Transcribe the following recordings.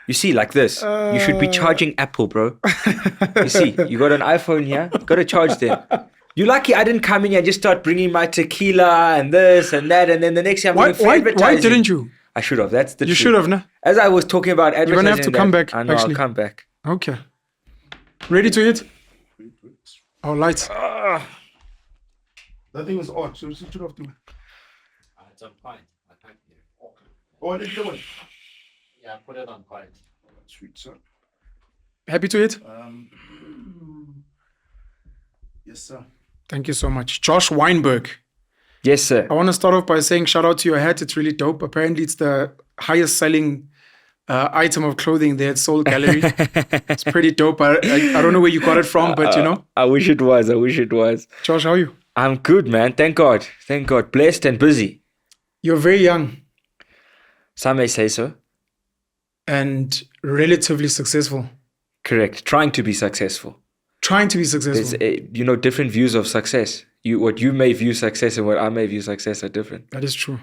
You see, like this. You should be charging Apple, bro. You see, you got an iPhone here. Got to charge them. You're lucky I didn't come in here and just start bringing my tequila and this and that. And then the next year I'm doing free advertising. Why didn't you? I should have. That's the truth. You should have, no? As I was talking about advertising. You're going to have to come back, I know, actually. I'll come back. Okay. Ready to eat? Oh, lights. That thing was odd. So switch it off to me. It's on quiet. I can't hear it. Oh, I didn't know it. Yeah, put it on quiet. Sweet, sir. Happy to eat? Yes, sir. Thank you so much. Josh Weinberg. Yes, sir. I want to start off by saying shout out to your hat. It's really dope. Apparently, it's the highest selling item of clothing there at Soul Gallery. It's pretty dope. I don't know where you got it from, but you know. I wish it was. Josh, how are you? I'm good, man. Thank God. Blessed and busy. You're very young. Some may say so. And relatively successful. Correct. Trying to be successful. There's different views of success. What you may view success and what I may view success are different. That is true.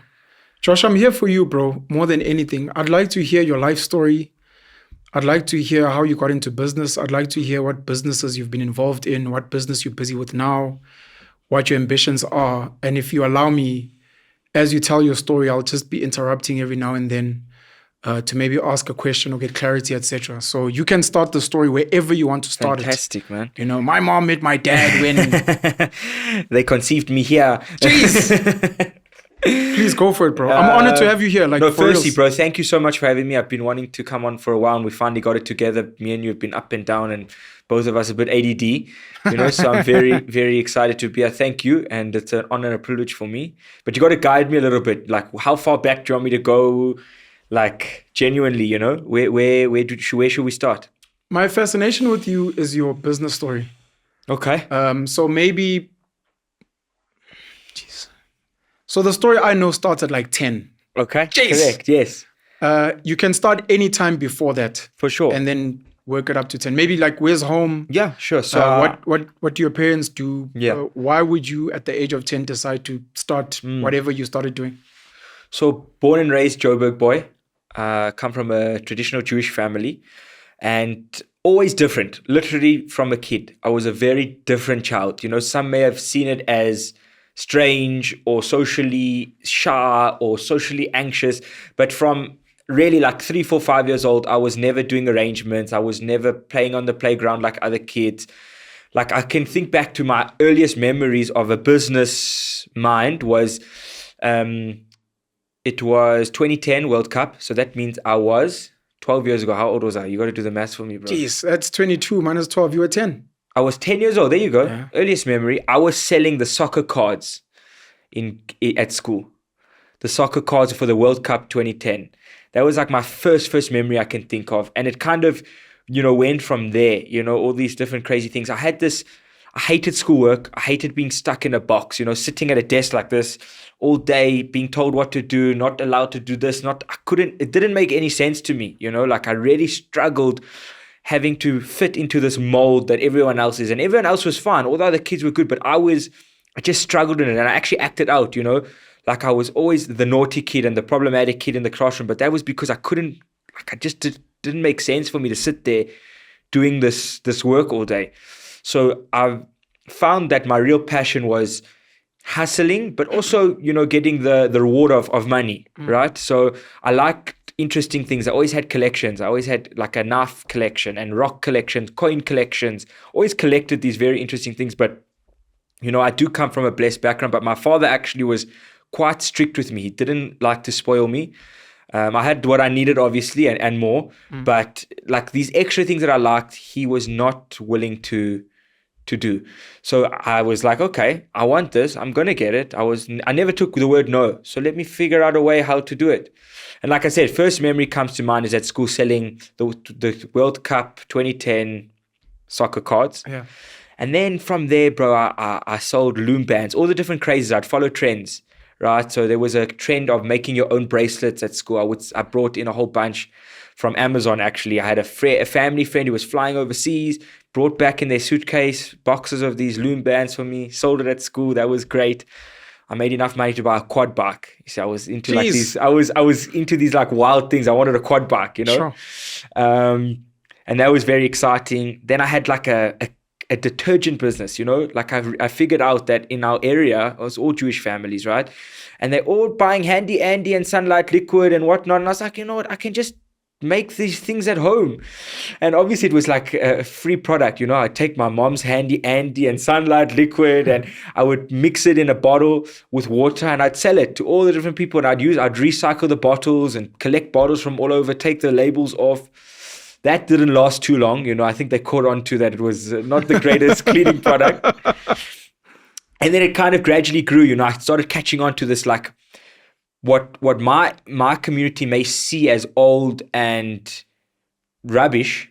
Josh, I'm here for you, bro, more than anything. I'd like to hear your life story. I'd like to hear how you got into business. I'd like to hear what businesses you've been involved in, what business you're busy with now, what your ambitions are. And if you allow me, as you tell your story, I'll just be interrupting every now and then to maybe ask a question or get clarity, etc. So you can start the story wherever you want to start. Fantastic, man. You know, my mom met my dad when... They conceived me here. Jeez! Please go for it, bro. I'm honored to have you here. Firstly, bro, thank you so much for having me. I've been wanting to come on for a while and we finally got it together. Me and you have been up and down and both of us a bit ADD, so I'm very, very excited to be here. Thank you. And it's an honor and a privilege for me. But you got to guide me a little bit. Like, how far back do you want me to go? Like, genuinely, where should we start? My fascination with you is your business story. Okay. So maybe... Jeez. So the story I know starts at like 10. Okay. Jeez. Correct. Yes. You can start any time before that. For sure. And then work it up to 10. Maybe like, where's home? Yeah, sure. So what do your parents do? Yeah. Why would you at the age of 10 decide to start whatever you started doing? So born and raised Joburg boy, come from a traditional Jewish family and always different. Literally from a kid, I was a very different child. Some may have seen it as strange or socially shy or socially anxious, but from really like 3, 4, 5 years old, I was never doing arrangements. I was never playing on the playground like other kids. Like, I can think back to my earliest memories of a business mind was, it was 2010 World Cup. So that means I was 12 years ago. How old was I? You got to do the maths for me, bro. Jeez, that's 22 minus 12. You were 10. I was 10 years old. There you go. Yeah. Earliest memory. I was selling the soccer cards at school. The soccer cards for the World Cup 2010. That was like my first memory I can think of. And it kind of, went from there, all these different crazy things. I hated schoolwork. I hated being stuck in a box, sitting at a desk like this all day, being told what to do, not allowed to do this. It didn't make any sense to me, I really struggled having to fit into this mold that everyone else is. And everyone else was fine. All the other kids were good, but I just struggled in it. And I actually acted out, like I was always the naughty kid and the problematic kid in the classroom. But that was because I didn't make sense for me to sit there doing this work all day. So I've found that my real passion was hustling, but also, getting the reward of money, right? So I liked interesting things. I always had collections. I always had like a knife collection and rock collections, coin collections, always collected these very interesting things. But, I do come from a blessed background, but my father actually was quite strict with me. He didn't like to spoil me. I had what I needed, obviously, and more. But like these extra things that I liked, he was not willing to do. So I was like, okay, I want this. I'm going to get it. I never took the word no. So let me figure out a way how to do it. And like I said, first memory comes to mind is at school selling the World Cup 2010 soccer cards. Yeah. And then from there, bro, I sold loom bands, all the different crazes. I'd follow trends, right? So there was a trend of making your own bracelets at school. I brought in a whole bunch from Amazon, actually. I had a family friend who was flying overseas, brought back in their suitcase boxes of these loom bands for me, sold it at school. That was great. I made enough money to buy a quad bike. You see, I was into like Jeez. these. I was into these like wild things. I wanted a quad bike, you know. Sure. And that was very exciting. Then I had like a detergent business, you know. Like I figured out that in our area, it was all Jewish families, right? And they're all buying Handy Andy and Sunlight Liquid and whatnot. And I was like, you know what? I can just make these things at home. And obviously it was like a free product, you know. I'd take my mom's Handy Andy and Sunlight Liquid and I would mix it in a bottle with water and I'd sell it to all the different people. And I'd recycle the bottles and collect bottles from all over, take the labels off. That didn't last too long, you know. I think they caught on to that it was not the greatest cleaning product. And then it kind of gradually grew, you know. I started catching on to this, like, what my community may see as old and rubbish,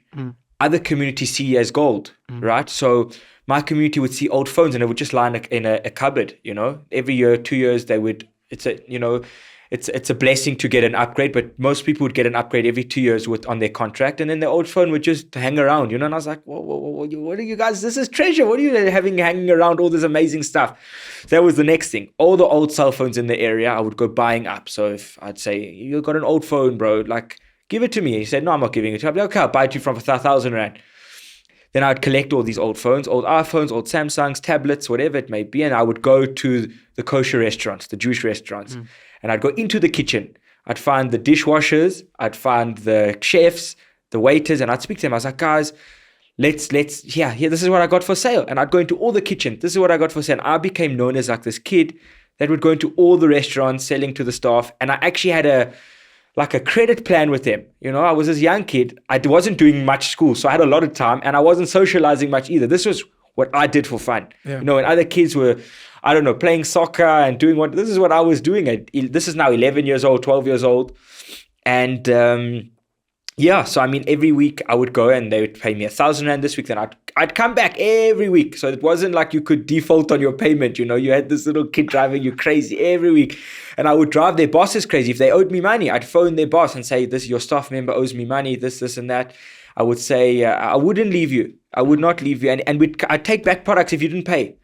other communities see as gold, right? So my community would see old phones and it would just lie in a cupboard, you know. Every year, 2 years, it's a blessing to get an upgrade, but most people would get an upgrade every 2 years on their contract, and then the old phone would just hang around, you know. And I was like, whoa, what are you guys? This is treasure. What are you hanging around all this amazing stuff? That was the next thing. All the old cell phones in the area, I would go buying up. So if I'd say, you got an old phone, bro, like, give it to me. He said, no, I'm not giving it to you. I'd be like, okay, I'll buy it to you for 1,000 rand. Then I'd collect all these old phones, old iPhones, old Samsungs, tablets, whatever it may be, and I would go to the kosher restaurants, the Jewish restaurants. And I'd go into the kitchen. I'd find the dishwashers. I'd find the chefs, the waiters, and I'd speak to them. I was like, guys, let's here, this is what I got for sale. And I'd go into all the kitchens. This is what I got for sale. And I became known as like this kid that would go into all the restaurants selling to the staff. And I actually had a credit plan with them. You know, I was this young kid. I wasn't doing much school, so I had a lot of time, and I wasn't socializing much either. This was what I did for fun. Yeah. You know, and other kids were, I don't know, playing soccer and doing this is what I was doing. This is now 11 years old, 12 years old. And so I mean, every week I would go and they would pay me 1,000 rand this week. Then I'd come back every week. So it wasn't like you could default on your payment. You know, you had this little kid driving you crazy every week. And I would drive their bosses crazy. If they owed me money, I'd phone their boss and say, your staff member owes me money, this and that. I would say, I wouldn't leave you. I would not leave you. And I'd take back products if you didn't pay.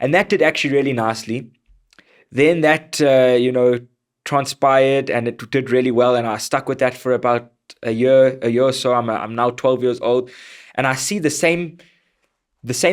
And that did actually really nicely. Then that, transpired and it did really well. And I stuck with that for about a year or so. I'm now 12 years old. And I see the same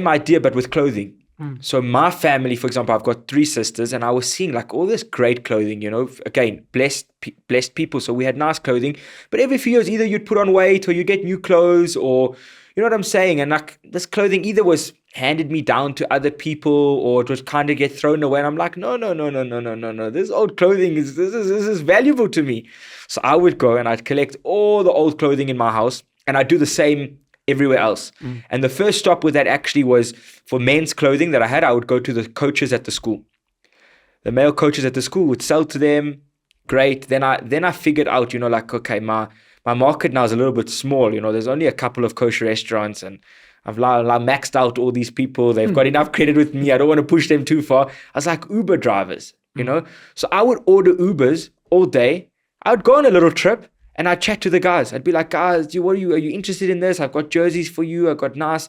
idea, but with clothing. So my family, for example, I've got 3 sisters, and I was seeing like all this great clothing, you know, again, blessed people. So we had nice clothing, but every few years, either you'd put on weight or you get new clothes, or, you know what I'm saying? And like this clothing either was handed me down to other people or it would kind of get thrown away. And I'm like, no. This old clothing this is valuable to me. So I would go and I'd collect all the old clothing in my house, and I'd do the same everywhere else. And the first stop with that actually was for men's clothing that I had. I would go to the coaches at the school. The male coaches at the school would sell to them. Great. Then I figured out, you know, like, okay, my market now is a little bit small. You know, there's only a couple of kosher restaurants, and I've maxed out all these people. They've got enough credit with me. I don't want to push them too far. I was like Uber drivers, you know. So I would order Ubers all day. I would go on a little trip. And I'd chat to the guys. I'd be like, guys, are you interested in this? I've got jerseys for you. I've got nice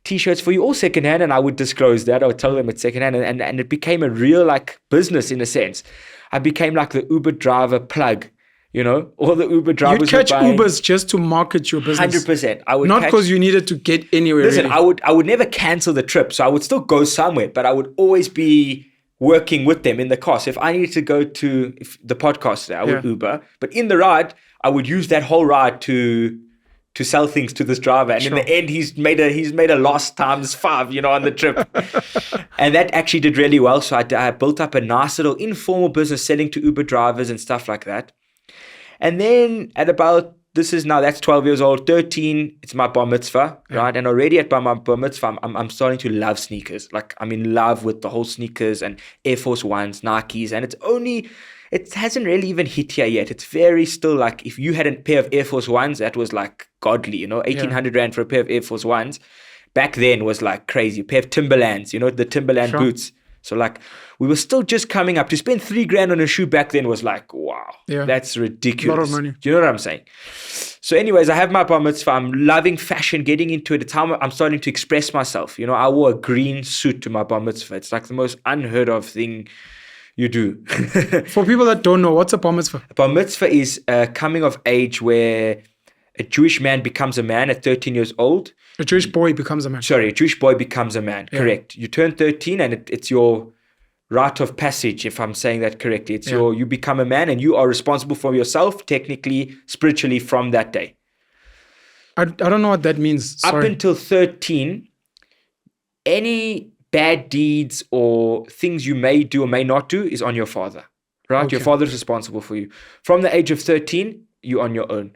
T-shirts for you, all secondhand. And I would disclose that. I would tell them it's secondhand. And it became a real like business in a sense. I became like the Uber driver plug, you know? All the Uber drivers. You'd catch Ubers just to market your business. 100%. I would not because you needed to get anywhere. Listen, really. I would never cancel the trip. So I would still go somewhere, but I would always be working with them in the car. So if I needed to go to the podcast there, I would Uber. But in the ride, I would use that whole ride to sell things to this driver. And in the end, he's made a loss times 5, you know, on the trip. And that actually did really well. So I built up a nice little informal business selling to Uber drivers and stuff like that. And then at about, that's 12 years old, 13, it's my bar mitzvah, right? And already at my bar mitzvah, I'm starting to love sneakers. Like, I'm in love with the whole sneakers and Air Force Ones, Nikes. And it hasn't really even hit here yet. It's very still like, if you had a pair of Air Force Ones, that was like godly, you know, 1,800 rand for a pair of Air Force Ones. Back then was like crazy. A pair of Timberlands, you know, the Timberland boots. So like, we were still just coming up. To spend 3 grand on a shoe back then was like, wow, that's ridiculous. A lot of money. Do you know what I'm saying? So anyways, I have my bar mitzvah. I'm loving fashion, getting into it. It's how I'm starting to express myself. You know, I wore a green suit to my bar mitzvah. It's like the most unheard of thing. You do. For people that don't know, what's a bar mitzvah? Bar mitzvah is a coming of age where a Jewish man becomes a man at 13 years old. A Jewish boy becomes a man. Sorry, a Jewish boy becomes a man. Yeah. Correct. You turn 13 and it's your rite of passage, if I'm saying that correctly. It's you become a man and you are responsible for yourself, technically, spiritually, from that day. I don't know what that means. Up Sorry. until 13, any bad deeds or things you may do or may not do is on your father, right? Okay. Your father is responsible for you. From the age of 13, you're on your own,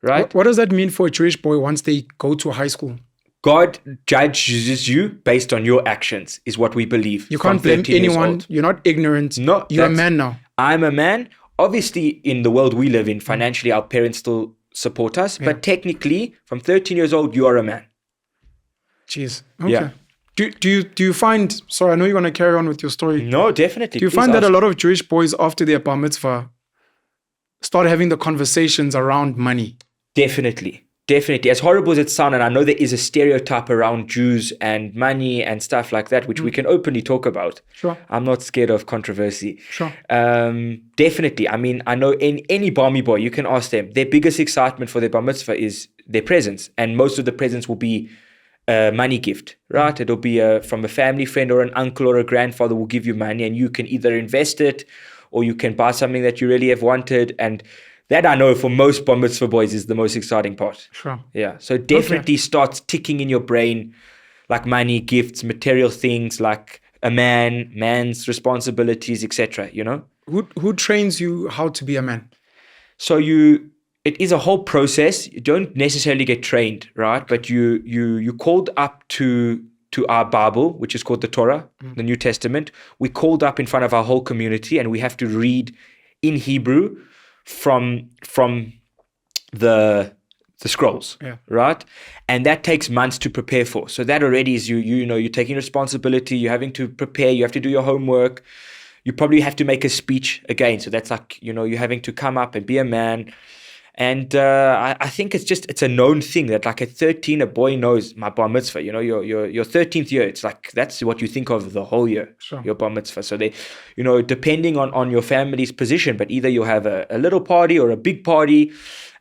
right? What does that mean for a Jewish boy once they go to high school? God judges you based on your actions, is what we believe. You from can't blame 13 years anyone. old. You're not ignorant. No, You're a that's- man now. I'm a man. Obviously, in the world we live in, financially, our parents still support us. Yeah. But technically, from 13 years old, you are a man. Jeez. Okay. Yeah. Do you find, sorry, I know you want to carry on with your story. No, definitely. Do you Please find that a ask. lot of Jewish boys after their bar mitzvah start having the conversations around money? Definitely. Definitely. As horrible as it sounds, and I know there is a stereotype around Jews and money and stuff like that, which we can openly talk about. Sure. I'm not scared of controversy. Sure. Definitely. I mean, I know any Barmy boy, you can ask them, their biggest excitement for their bar mitzvah is their presents. And most of the presents will be a money gift, right? It'll be from a family friend or an uncle or a grandfather will give you money and you can either invest it or you can buy something that you really have wanted. And that I know for most bar mitzvah boys is the most exciting part. Sure. Yeah. So definitely starts ticking in your brain like money, gifts, material things like a man's responsibilities, etc. You know? Who trains you how to be a man? So it is a whole process. You don't necessarily get trained, right? But you called up to our Bible, which is called the Torah, the New Testament. We called up in front of our whole community and we have to read in Hebrew from the scrolls, right? And that takes months to prepare for. So that already is you're taking responsibility, you're having to prepare, you have to do your homework. You probably have to make a speech again. So that's like, you're having to come up and be a man. And I think it's a known thing that like at 13, a boy knows my bar mitzvah, your 13th year. It's like, that's what you think of the whole year, your bar mitzvah. So they, depending on your family's position, but either you'll have a little party or a big party.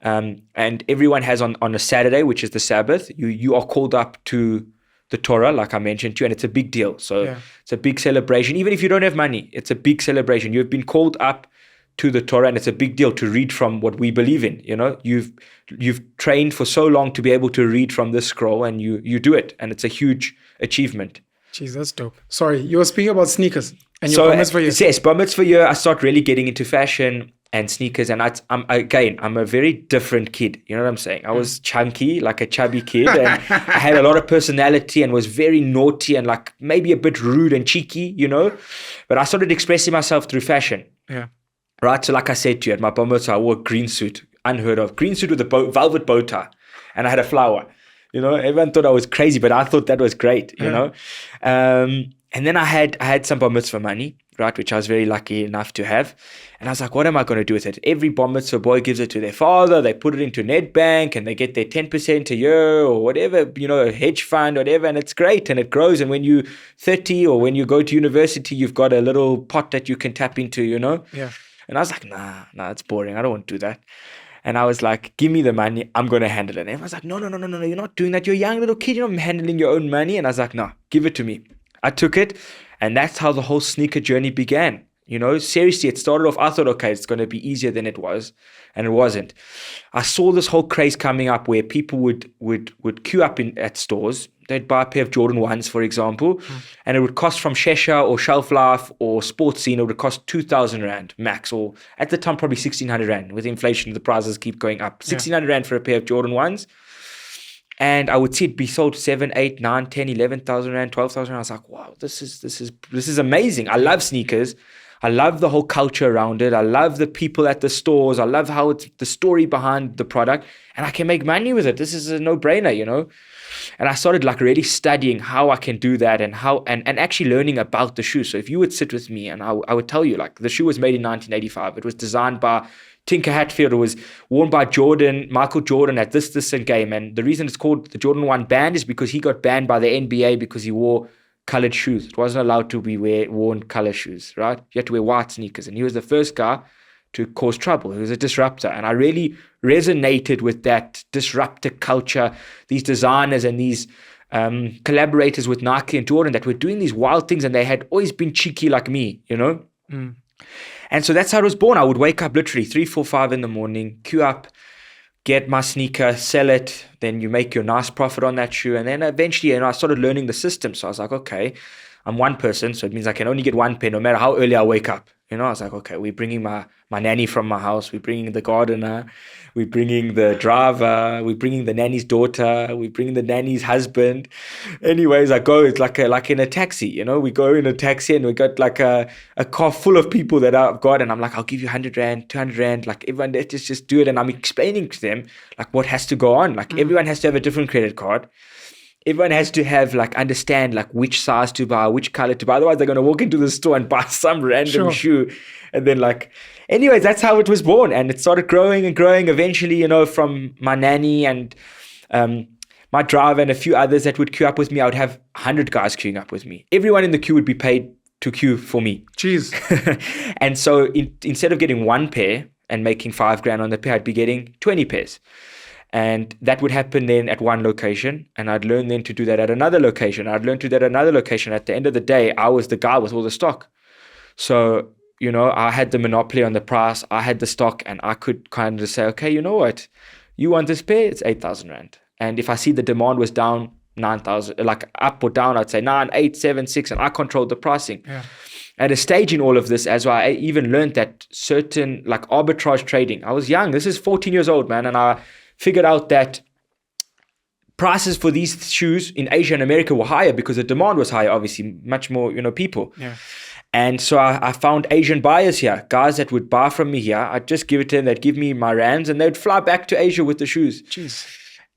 And everyone has on a Saturday, which is the Sabbath, you are called up to the Torah, like I mentioned to you, and it's a big deal. So it's a big celebration. Even if you don't have money, it's a big celebration. You've been called up to the Torah, and it's a big deal to read from what we believe in. You've trained for so long to be able to read from this scroll, and you do it, and it's a huge achievement. Jeez, that's dope. Sorry, you were speaking about sneakers and your bar mitzvah year. Yes, bar mitzvah year, I start really getting into fashion and sneakers, and I'm a very different kid. You know what I'm saying? I was chunky, like a chubby kid, and I had a lot of personality and was very naughty and like maybe a bit rude and cheeky, But I started expressing myself through fashion. Yeah. Right, so like I said to you, at my bar mitzvah, I wore a green suit, unheard of. Green suit with a velvet bow tie, and I had a flower. Everyone thought I was crazy, but I thought that was great, And then I had some bar mitzvah money, right, which I was very lucky enough to have. And I was like, what am I going to do with it? Every bar mitzvah boy gives it to their father. They put it into Nedbank and they get their 10% a year or whatever, a hedge fund, whatever. And it's great and it grows. And when you're 30 or when you go to university, you've got a little pot that you can tap into, Yeah. And I was like, nah, it's boring. I don't want to do that. And I was like, give me the money. I'm going to handle it. And everyone's like, no, you're not doing that. You're a young little kid. You're not handling your own money. And I was like, no, give it to me. I took it. And that's how the whole sneaker journey began. Seriously, it started off, I thought, okay, it's going to be easier than it was. And it wasn't. I saw this whole craze coming up where people would queue up at stores. They'd buy a pair of Jordan 1s, for example, and it would cost from Shesha or Shelf Life or Sports Scene, it would cost 2,000 Rand max, or at the time, probably 1,600 Rand. With inflation, the prices keep going up. 1,600 Rand for a pair of Jordan 1s. And I would see it be sold 7, 8, 9, 10, 11,000 Rand, 12,000 Rand. I was like, wow, this is amazing. I love sneakers. I love the whole culture around it. I love the people at the stores. I love how it's the story behind the product, and I can make money with it. This is a no-brainer, And I started like really studying how I can do that and how and actually learning about the shoe. So if you would sit with me and I would tell you, like, the shoe was made in 1985. It was designed by Tinker Hatfield. It was worn by Michael Jordan at this and game. And the reason it's called the Jordan 1 banned is because he got banned by the NBA because he wore colored shoes. It wasn't allowed to be worn color shoes, right? You had to wear white sneakers. And he was the first guy to cause trouble. He was a disruptor. And I really resonated with that disruptor culture, these designers and these collaborators with Nike and Jordan that were doing these wild things, and they had always been cheeky like me, you know? And so that's how it was born. I would wake up literally 3, 4, 5 in the morning, queue up, get my sneaker, sell it, then you make your nice profit on that shoe. And then eventually, I started learning the system. So I was like, okay, I'm one person, so it means I can only get one pair no matter how early I wake up. I was like, okay, we're bringing my nanny from my house, we're bringing the gardener, we're bringing the driver, we're bringing the nanny's daughter, we're bringing the nanny's husband. Anyways, I go, it's like in a taxi, we go in a taxi and we got like a car full of people that I've got, and I'm like, I'll give you 100 Rand, 200 Rand, like everyone, let's just do it. And I'm explaining to them like what has to go on. Like everyone has to have a different credit card. Everyone has to have understand which size to buy, which color to buy. Otherwise, they're going to walk into the store and buy some random shoe. And then anyways, that's how it was born. And it started growing and growing eventually, from my nanny and my driver and a few others that would queue up with me. I would have 100 guys queuing up with me. Everyone in the queue would be paid to queue for me. Jeez. And so instead of getting one pair and making 5 grand on the pair, I'd be getting 20 pairs. And that would happen then at one location, and I'd learn then to do that at another location. I'd learn to do that at another location. At the end of the day, I was the guy with all the stock. So, I had the monopoly on the price. I had the stock, and I could kind of say, okay, you know what? You want this pair? It's 8,000 Rand. And if I see the demand was down 9,000, up or down, I'd say 9, 8, 7, 6, and I controlled the pricing. Yeah. At a stage in all of this, as I even learned that certain arbitrage trading. I was young. This is 14 years old, man, and I figured out that prices for these shoes in Asia and America were higher because the demand was higher, obviously, much more, people. Yeah. And so I found Asian buyers here, guys that would buy from me here. I'd just give it to them, they'd give me my rands, and they'd fly back to Asia with the shoes. Jeez.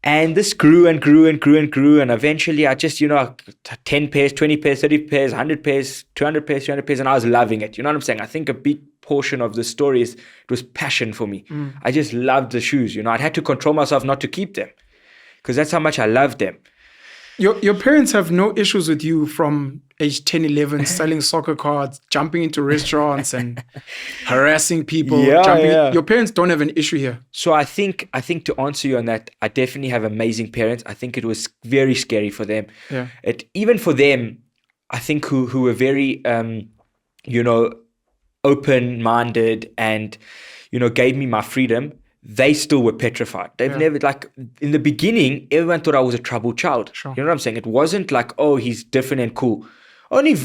And this grew and grew and grew and grew. And eventually I just, 10 pairs, 20 pairs, 30 pairs, 100 pairs, 200 pairs, 300 pairs. And I was loving it. You know what I'm saying? I think a big portion of the story is it was passion for me. I just loved the shoes. I'd had to control myself not to keep them because that's how much I loved them. Your parents have no issues with you from age 10, 11, selling soccer cards, jumping into restaurants and harassing people. Yeah. Your parents don't have an issue here. So I think to answer you on that, I definitely have amazing parents. I think it was very scary for them. Yeah. Even for them, I think who were very, open-minded and, gave me my freedom. They still were petrified. They've never, in the beginning, everyone thought I was a troubled child. Sure. You know what I'm saying? It wasn't oh, he's different and cool. Only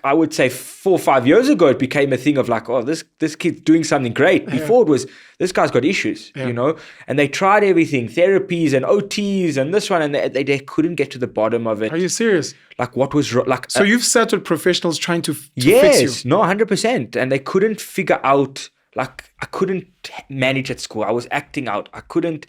I would say 4 or 5 years ago, it became a thing of oh, this kid's doing something great. Before it was, this guy's got issues, and they tried everything, therapies and OTs and this one, and they couldn't get to the bottom of it. Are you serious? What was wrong? So you've sat with professionals trying to fix you? Yes, no, 100%. And they couldn't figure out, I couldn't manage at school. I was acting out. I couldn't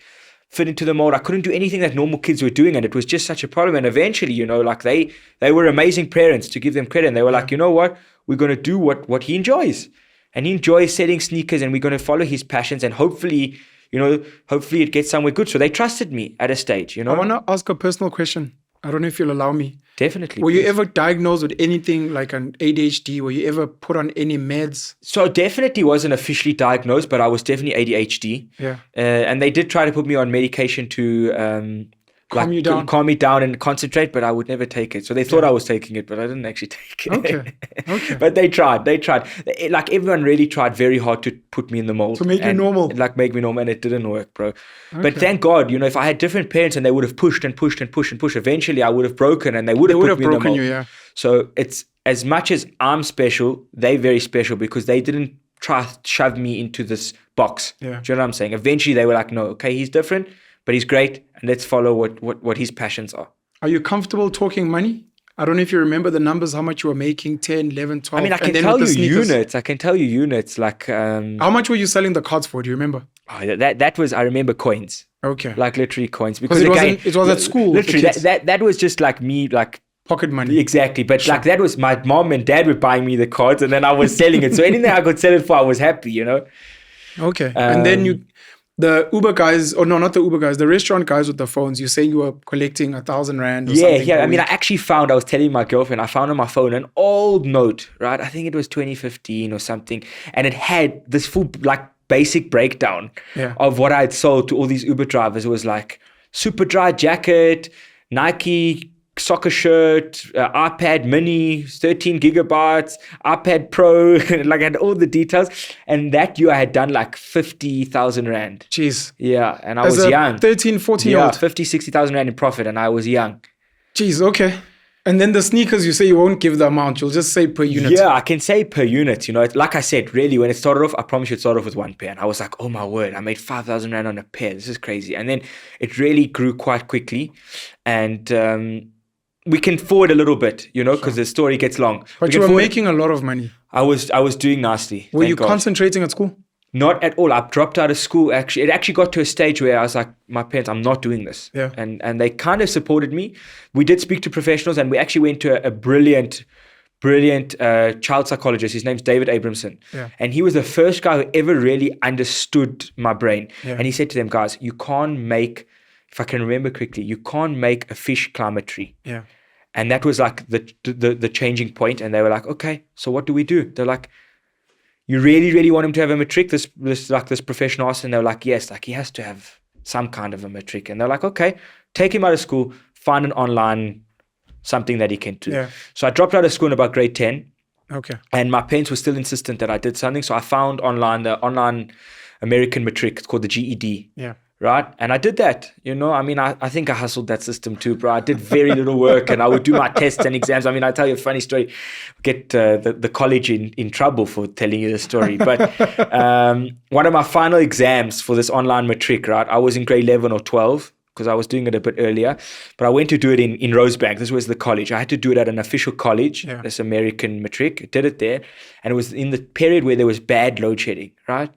fit into the mold. I couldn't do anything that normal kids were doing. And it was just such a problem. And eventually, they were amazing parents, to give them credit. And they were you know what? We're going to do what he enjoys. And he enjoys selling sneakers, and we're going to follow his passions. And hopefully it gets somewhere good. So they trusted me at a stage, I want to ask a personal question. I don't know if you'll allow me. Definitely. Were you ever diagnosed with anything like an ADHD? Were you ever put on any meds? So definitely wasn't officially diagnosed, but I was definitely ADHD. Yeah. And they did try to put me on medication to calm me down and concentrate, but I would never take it. So they thought I was taking it, but I didn't actually take it. Okay. But they tried. Everyone really tried very hard to put me in the mold. To make you normal. Make me normal, and it didn't work, bro. Okay. But thank God, if I had different parents and they would have pushed and pushed and pushed and pushed, eventually I would have broken and they would have put me in the mold. You, yeah. So it's, as much as I'm special, they're very special because they didn't try to shove me into this box. Yeah. Do you know what I'm saying? Eventually they were no, okay, he's different, but he's great, and let's follow what his passions are. Are you comfortable talking money? I don't know if you remember the numbers, how much you were making, 10, 11, 12. I mean, I can tell you units. How much were you selling the cards for? Do you remember? Oh, that was, I remember, coins. Okay. Literally coins. Because it was at school. Literally, that was just me, pocket money. Exactly. But that was, my mom and dad were buying me the cards, and then I was selling it. So anything I could sell it for, I was happy, Okay. And then The Uber guys, or no, not the Uber guys, the restaurant guys with the phones, you say you were collecting 1,000 rand or Yeah, something. yeah. per I mean, I week. actually I was telling my girlfriend, I found on my phone an old note, right? I think it was 2015 or something. And it had this full, like, basic breakdown Yeah. of what I had sold to all these Uber drivers. It was like super dry jacket, Nike soccer shirt, iPad mini, 13 gigabytes, iPad Pro, like I had all the details. And that year I had done like 50,000 rand. Jeez. Yeah, and I As was a young. 13, 14-year-old. Yeah, 50, 60,000 rand in profit, and I was young. Jeez, okay. And then the sneakers, you say you won't give the amount. You'll just say per unit. Yeah, I can say per unit. You know, like I said, really, when it started off, I promise you it started off with one pair. And I was like, oh my word, I made 5,000 rand on a pair. This is crazy. And then it really grew quite quickly. And we can forward a little bit, you know, because the story gets long. But you were making a lot of money. I was doing nicely. Were thank you God. concentrating at school? Not at all. I dropped out of school. Actually, it actually got to a stage where I was like, my parents, I'm not doing this. Yeah. And they kind of supported me. We did speak to professionals, and we actually went to a brilliant child psychologist. His name's David Abramson. Yeah. And he was the first guy who ever really understood my brain. Yeah. And he said to them, guys, you can't make, if I can remember correctly, you can't make a fish climb a tree. Yeah. And that was like the changing point. And they were like, okay, so what do we do? They're like, you really, really want him to have a matric? This professional asked, and they were like, yes, like he has to have some kind of a matric. And they're like, okay, take him out of school, find an online something that he can do. Yeah. So I dropped out of school in about grade 10, Okay. and my parents were still insistent that I did something. So I found the online American matric. It's called the GED. Yeah. Right. And I did that, you know, I mean, I think I hustled that system too, bro. I did very little work, and I would do my tests and exams. I mean, I'll tell you a funny story, get the college in trouble for telling you the story. But one of my final exams for this online matric, right, I was in grade 11 or 12 because I was doing it a bit earlier, but I went to do it in Rosebank. This was the college. I had to do it at an official college, Yeah. this American matric. I did it there. And it was in the period where there was bad load shedding, right?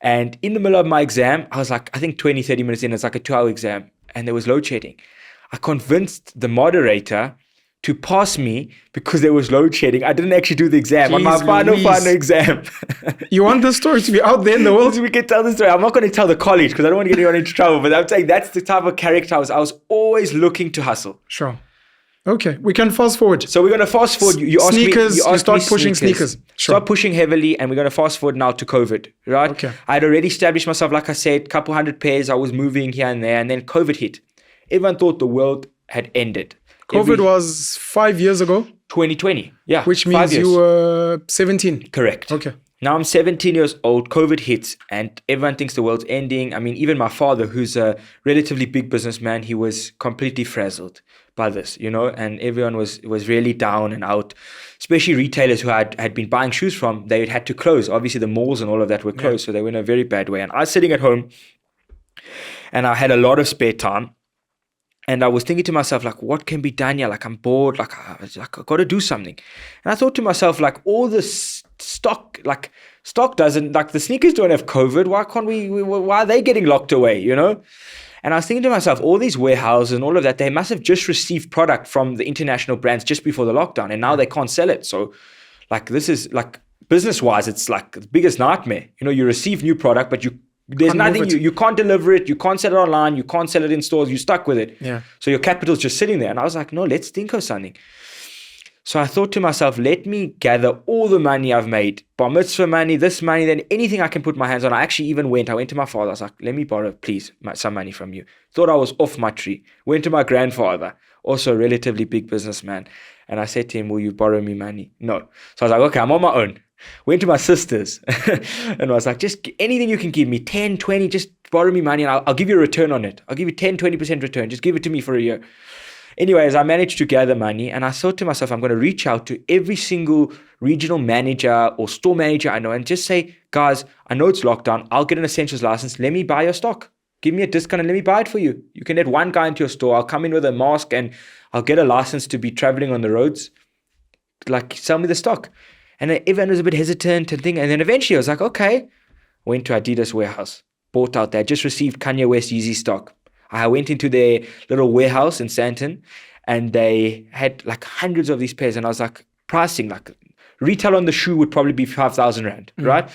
And in the middle of my exam, I was like, I think 20, 30 minutes in, it's like a 2-hour exam, and there was load shedding. I convinced the moderator to pass me because there was load shedding. I didn't actually do the exam on my Jeez final Louise. exam. You want this story to be out there in the world? We can tell the story. I'm not going to tell the college because I don't want to get anyone into trouble, but I'm saying that's the type of character I was. I was always looking to hustle. Sure. Okay. We can fast forward. So we're going to fast forward. You asked Sneakers, me, you start pushing sneakers. Sure. Start pushing heavily, and we're going to fast forward now to COVID, right? Okay. I had already established myself, like I said, couple hundred pairs. I was moving here and there, and then COVID hit. Everyone thought the world had ended. COVID was 5 years ago, 2020. Yeah. which 5 means years. you were 17. Correct. Okay. Now I'm 17 years old, COVID hits, and everyone thinks the world's ending. I mean, even my father, who's a relatively big businessman, he was completely frazzled by this, you know, and everyone was really down and out, especially retailers who had been buying shoes from, they had to close. Obviously, the malls and all of that were closed, so they were in a very bad way. And I was sitting at home, and I had a lot of spare time. And I was thinking to myself, like, what can be done here? Like, I'm bored. Like, I got to do something. And I thought to myself, like, all this stock doesn't, like, the sneakers don't have COVID. Why can't why are they getting locked away, you know? And I was thinking to myself, all these warehouses and all of that, they must have just received product from the international brands just before the lockdown. And now they can't sell it. So, like, this is, like, business-wise, it's, like, the biggest nightmare. You know, you receive new product, but there's Can't nothing, move it. you can't deliver it, you can't sell it online, you can't sell it in stores, you're stuck with it. Yeah. So your capital's just sitting there. And I was like, no, let's think of something. So I thought to myself, let me gather all the money I've made, bar mitzvah money, this money, then anything I can put my hands on. I went to my father. I was like, let me borrow, please, some money from you. Thought I was off my tree. Went to my grandfather, also a relatively big businessman. And I said to him, will you borrow me money? No. So I was like, okay, I'm on my own. Went to my sisters and I was like, just anything you can give me, 10, 20, just borrow me money and I'll give you a return on it. I'll give you 10, 20% return. Just give it to me for a year. Anyways, I managed to gather money and I thought to myself, I'm going to reach out to every single regional manager or store manager I know and just say, guys, I know it's lockdown. I'll get an essentials license. Let me buy your stock. Give me a discount and let me buy it for you. You can let one guy into your store. I'll come in with a mask and I'll get a license to be traveling on the roads. Like, sell me the stock. And everyone was a bit hesitant and thing. And then eventually I was like, okay. Went to Adidas warehouse. Bought out there. Just received Kanye West Yeezy stock. I went into their little warehouse in Sandton and they had like hundreds of these pairs. And I was like, pricing, like retail on the shoe would probably be 5,000 Rand, right?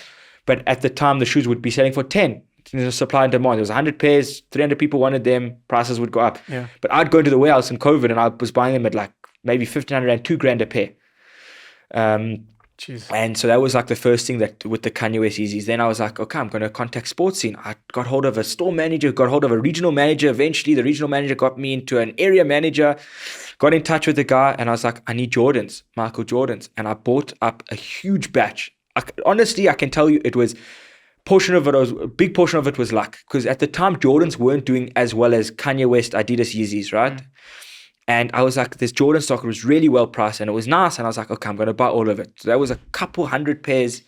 But at the time, the shoes would be selling for 10. supply and demand. There was 100 pairs, 300 people wanted them, prices would go up. Yeah. But I'd go into the warehouse in COVID and I was buying them at like maybe 1,500 and $2,000 a pair. Jeez. And so that was like the first thing that with the Kanye West Yeezys. Then I was like, okay, I'm going to contact Sports Scene. I got hold of a store manager, got hold of a regional manager. Eventually, the regional manager got me into an area manager, got in touch with the guy, and I was like, I need Jordans, Michael Jordans. And I bought up a huge batch. Honestly, I can tell you it was a big portion of it was luck. Because at the time, Jordans weren't doing as well as Kanye West Adidas Yeezys, right? And I was like, this Jordan stock was really well priced and it was nice. And I was like, okay, I'm going to buy all of it. So that was a couple hundred pairs,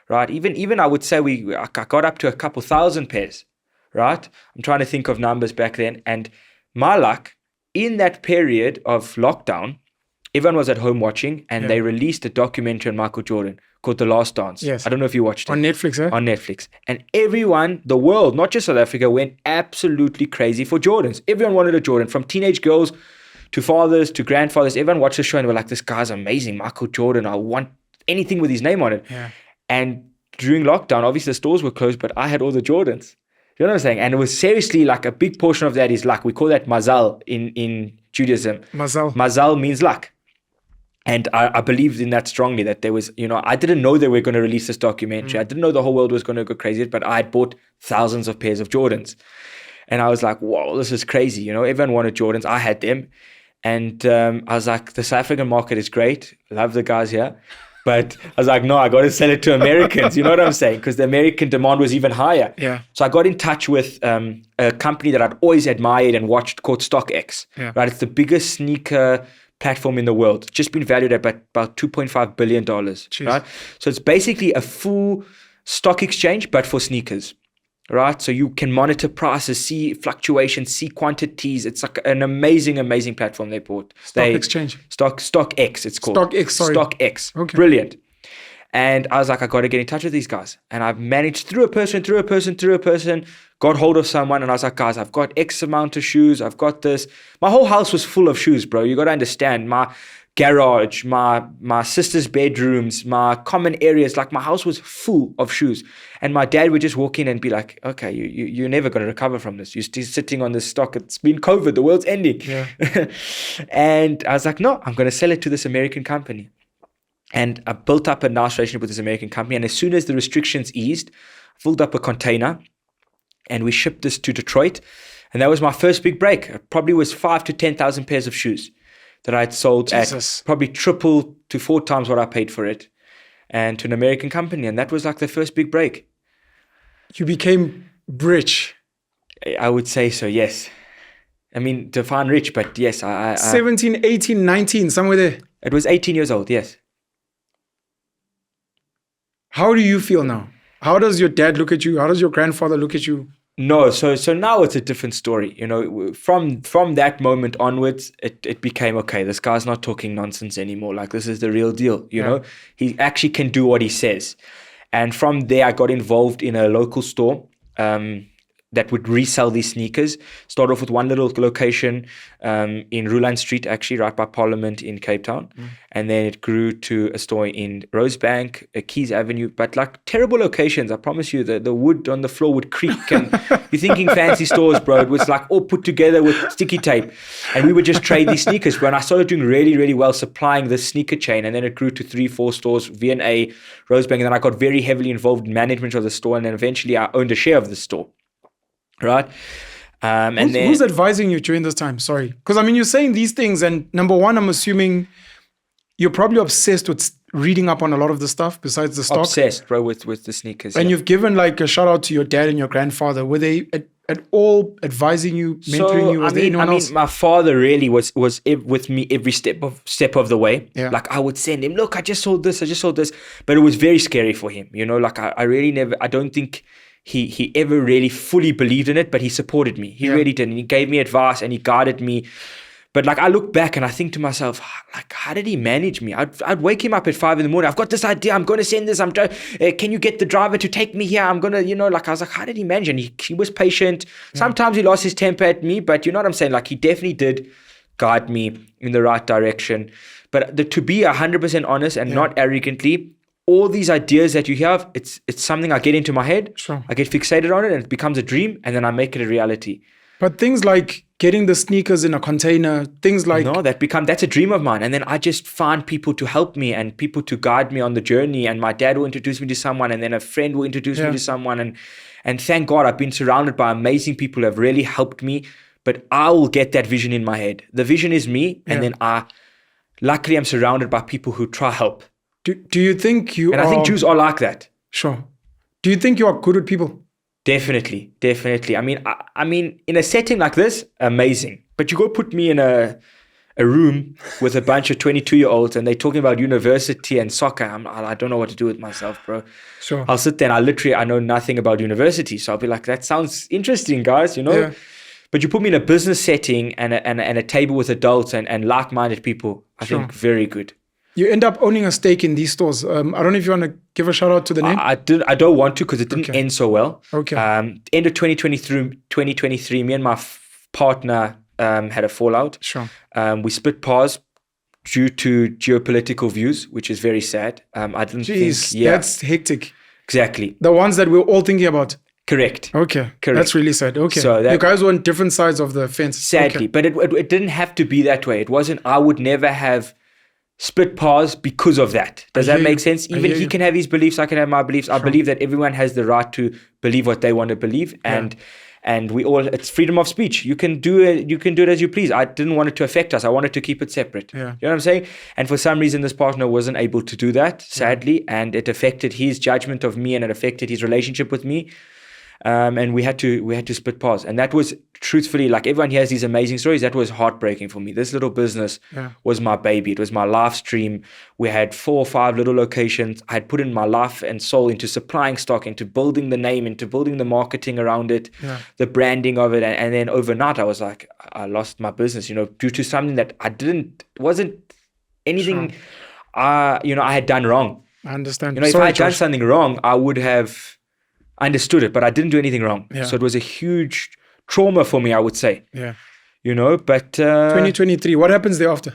right? Even I would say I got up to a couple thousand pairs, right? I'm trying to think of numbers back then. And my luck, in that period of lockdown, everyone was at home watching and they released a documentary on Michael Jordan called The Last Dance. Yes. I don't know if you watched it. On Netflix, eh? On Netflix. And everyone, the world, not just South Africa, went absolutely crazy for Jordans. Everyone wanted a Jordan, from teenage girls to fathers, to grandfathers. Everyone watched the show and were like, this guy's amazing, Michael Jordan. I want anything with his name on it. Yeah. And during lockdown, obviously the stores were closed, but I had all the Jordans. You know what I'm saying? And it was seriously like a big portion of that is luck. We call that mazal in Judaism. Mazal. Mazal means luck. And I believed in that strongly, that there was, I didn't know they were going to release this documentary. I didn't know the whole world was going to go crazy, but I had bought thousands of pairs of Jordans. And I was like, whoa, this is crazy. Everyone wanted Jordans. I had them. And I was like, the South African market is great. Love the guys here. But I was like, no, I got to sell it to Americans. You know what I'm saying? Because the American demand was even higher. Yeah. So I got in touch with a company that I'd always admired and watched called StockX. Yeah. Right? It's the biggest sneaker platform in the world. Just been valued at about $2.5 billion. Jeez. Right? So it's basically a full stock exchange, but for sneakers. Right, so you can monitor prices, see fluctuations, see quantities. It's like an amazing platform they bought. Exchange. StockX, it's called. StockX. Okay. Brilliant. And I was like, I got to get in touch with these guys. And I've managed through a person, got hold of someone. And I was like, guys, I've got X amount of shoes. I've got this. My whole house was full of shoes, bro. You got to understand. My garage, my sister's bedrooms, my common areas, like my house was full of shoes. And my dad would just walk in and be like, okay, you're never going to recover from this. You're still sitting on this stock. It's been COVID. The world's ending. Yeah. And I was like, no, I'm going to sell it to this American company. And I built up a nice relationship with this American company. And as soon as the restrictions eased, I filled up a container and we shipped this to Detroit. And that was my first big break. It probably was 5,000 to 10,000 pairs of shoes that I'd sold at probably triple to 4 times what I paid for it, and to an American company. And that was like the first big break. You became rich. I would say so, yes. I mean, define rich, but yes. I 17, 18, 19, somewhere there. It was 18 years old, yes. How do you feel now? How does your dad look at you? How does your grandfather look at you? No, so now it's a different story. From that moment onwards, it became, okay, this guy's not talking nonsense anymore. Like, this is the real deal, you know? He actually can do what he says. And from there, I got involved in a local store that would resell these sneakers. Started off with one little location in Ruland Street, actually, right by Parliament in Cape Town. And then it grew to a store in Rosebank, Keys Avenue, but like terrible locations. I promise you, the wood on the floor would creak. And you're thinking fancy stores, bro. It was like all put together with sticky tape. And we would just trade these sneakers, bro. And I started doing really, really well supplying this sneaker chain. And then it grew to 3-4 stores, V&A, Rosebank. And then I got very heavily involved in management of the store. And then eventually I owned a share of the store. Right. Who's advising you during this time? Sorry. Because I mean, you're saying these things, and number one, I'm assuming you're probably obsessed with reading up on a lot of the stuff besides the stock. Obsessed, bro, with the sneakers. And you've given like a shout out to your dad and your grandfather. Were they at all advising you, mentoring you? Was there anyone else? My father really was with me every step of the way. Yeah. Like I would send him, look, I just sold this. But it was very scary for him. Like I really never, I don't think he ever really fully believed in it, but he supported me. He really did. And he gave me advice and he guided me. But like I look back and I think to myself, like, how did he manage me? I'd wake him up at 5 a.m. I've got this idea. I'm going to send this. Can you get the driver to take me here? I'm going to, I was like, how did he manage? And he was patient. Sometimes he lost his temper at me, but you know what I'm saying? Like he definitely did guide me in the right direction. But to be 100% honest and not arrogantly, all these ideas that you have, it's something I get into my head. Sure. I get fixated on it and it becomes a dream, and then I make it a reality. But things like getting the sneakers in a container, things like No, that's a dream of mine. And then I just find people to help me and people to guide me on the journey. And my dad will introduce me to someone, and then a friend will introduce me to someone. And thank God I've been surrounded by amazing people who have really helped me. But I will get that vision in my head. The vision is me, and then luckily I'm surrounded by people who try help. Do you think you And are... I think Jews are like that. Sure. Do you think you are good with people? Definitely. I mean, in a setting like this, amazing. But you go put me in a room with a bunch of 22-year-olds and they're talking about university and soccer. I don't know what to do with myself, bro. Sure. I'll sit there and I know nothing about university. So I'll be like, that sounds interesting, guys, you know? Yeah. But you put me in a business setting and a table with adults and like-minded people, I think very good. You end up owning a stake in these stores. I don't know if you want to give a shout out to the name. I don't want to because it didn't end so well. Okay. End of 2023, me and my partner had a fallout. Sure. We split paths due to geopolitical views, which is very sad. I didn't think... That's hectic. Exactly. The ones that we're all thinking about. Correct. Okay. Correct. That's really sad. Okay. So you guys were on different sides of the fence. Sadly. Okay. But it didn't have to be that way. It wasn't... I would never have split paths because of that. Does that make sense? Even he can have his beliefs, I can have my beliefs. I believe that everyone has the right to believe what they want to believe, and we all, it's freedom of speech. You can do it as you please. I didn't want it to affect us. I wanted to keep it separate. Yeah. You know what I'm saying? And for some reason this partner wasn't able to do that, sadly, and it affected his judgment of me and it affected his relationship with me. And we had to split paths, and that was truthfully, like, everyone here has these amazing stories. That was heartbreaking for me. This little business was my baby. It was my life stream. We had 4 or 5 little locations. I had put in my life and soul into supplying stock, into building the name, into building the marketing around it, the branding of it, and then overnight I was like, I lost my business, you know, due to something that wasn't anything I had done wrong. I understand. You know, if I had done something wrong, I would have understood it, but I didn't do anything wrong. So it was a huge trauma for me, I would say. Yeah. You know, but 2023, what happens thereafter?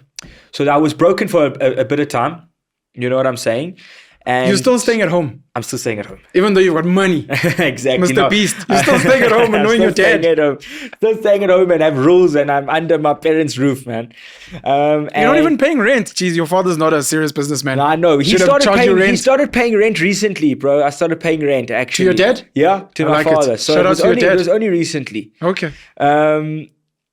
So I was broken for a bit of time. You know what I'm saying? And you're still staying at home. I'm still staying at home. Even though you've got money. Exactly. Mr. Beast. You're still staying at home and knowing your dad. Still staying at home and have rules, and I'm under my parents' roof, man. You're not even paying rent. Jeez, your father's not a serious businessman. I know. He started paying rent recently, bro. I started paying rent, actually. To your dad? Yeah, to my father. So shout out to your dad. It was only recently. Okay.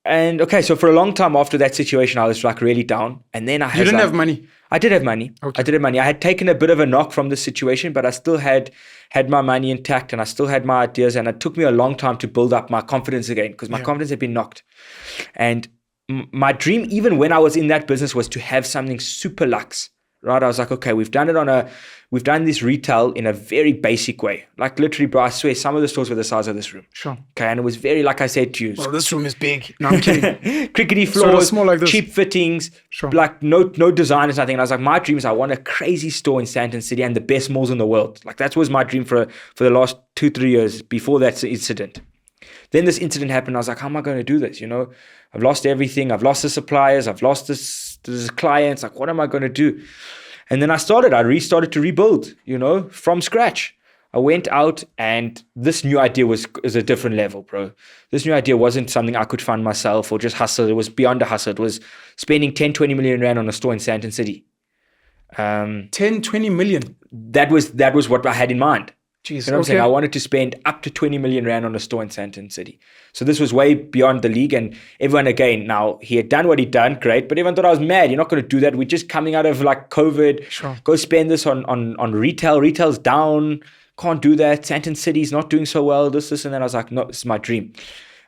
And okay, so for a long time after that situation, I was like really down. And then You didn't have money? I did have money. Okay. I did have money. I had taken a bit of a knock from the situation, but I still had my money intact and I still had my ideas. And it took me a long time to build up my confidence again because my confidence had been knocked. And my dream, even when I was in that business, was to have something super luxe. Right? I was like, okay, we've done this retail in a very basic way. Like literally, bro, I swear some of the stores were the size of this room. Sure. Okay, and it was very, like I said to you. Well, this room is big. No, I'm kidding. Crickety floors, small like this. cheap fittings, Sure. like no designers, nothing. And I was like, my dream is I want a crazy store in Sandton City and the best malls in the world. Like that was my dream for the last 2-3 years before that incident. Then this incident happened. I was like, how am I going to do this? You know, I've lost everything. I've lost the suppliers. I've lost this clients. Like, what am I going to do? And then I restarted to rebuild, you know, from scratch. I went out and this new idea is a different level, bro. This new idea wasn't something I could fund myself or just hustle. It was beyond a hustle. It was spending 10-20 million rand on a store in Sandton City. 10-20 million? That was what I had in mind. Jeez, you know what I'm saying? I wanted to spend up to 20 million rand on a store in Sandton City. So this was way beyond the league. And everyone, again, now he had done what he'd done, great. But everyone thought I was mad. You're not going to do that. We're just coming out of like COVID. Sure. Go spend this on retail. Retail's down. Can't do that. Sandton City's not doing so well. This, and then I was like, no, this is my dream.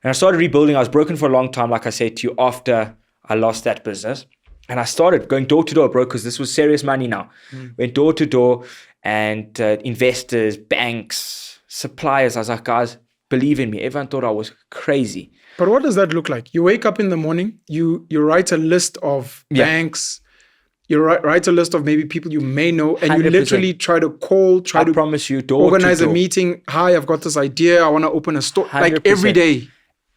And I started rebuilding. I was broken for a long time, like I said to you, after I lost that business. And I started going door to door, bro, because this was serious money now. Went door to door. And investors, banks, suppliers. I was like, guys, believe in me. Everyone thought I was crazy. But what does that look like? You wake up in the morning, you write a list of banks, you write a list of maybe people you may know, and 100%. You literally try to call, promise you, door organize to door. a meeting. Hi, I've got this idea. I want to open a store. 100%. Like every day.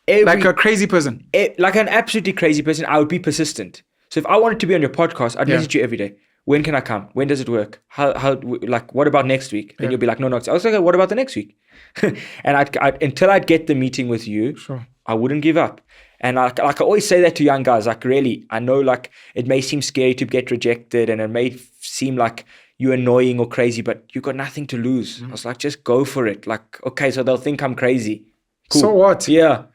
Like a crazy person. Like an absolutely crazy person, I would be persistent. So if I wanted to be on your podcast, I'd message you every day. when can I come? When does it work? Like, what about next week? Then you'll be like, no. I was like, okay, what about the next week? And until I'd get the meeting with you, Sure. I wouldn't give up. And like I always say that to young guys, like, really, I know like it may seem scary to get rejected and it may seem like you're annoying or crazy, but you got nothing to lose. I was like, just go for it. Like, okay, so they'll think I'm crazy. Cool. So what? Yeah,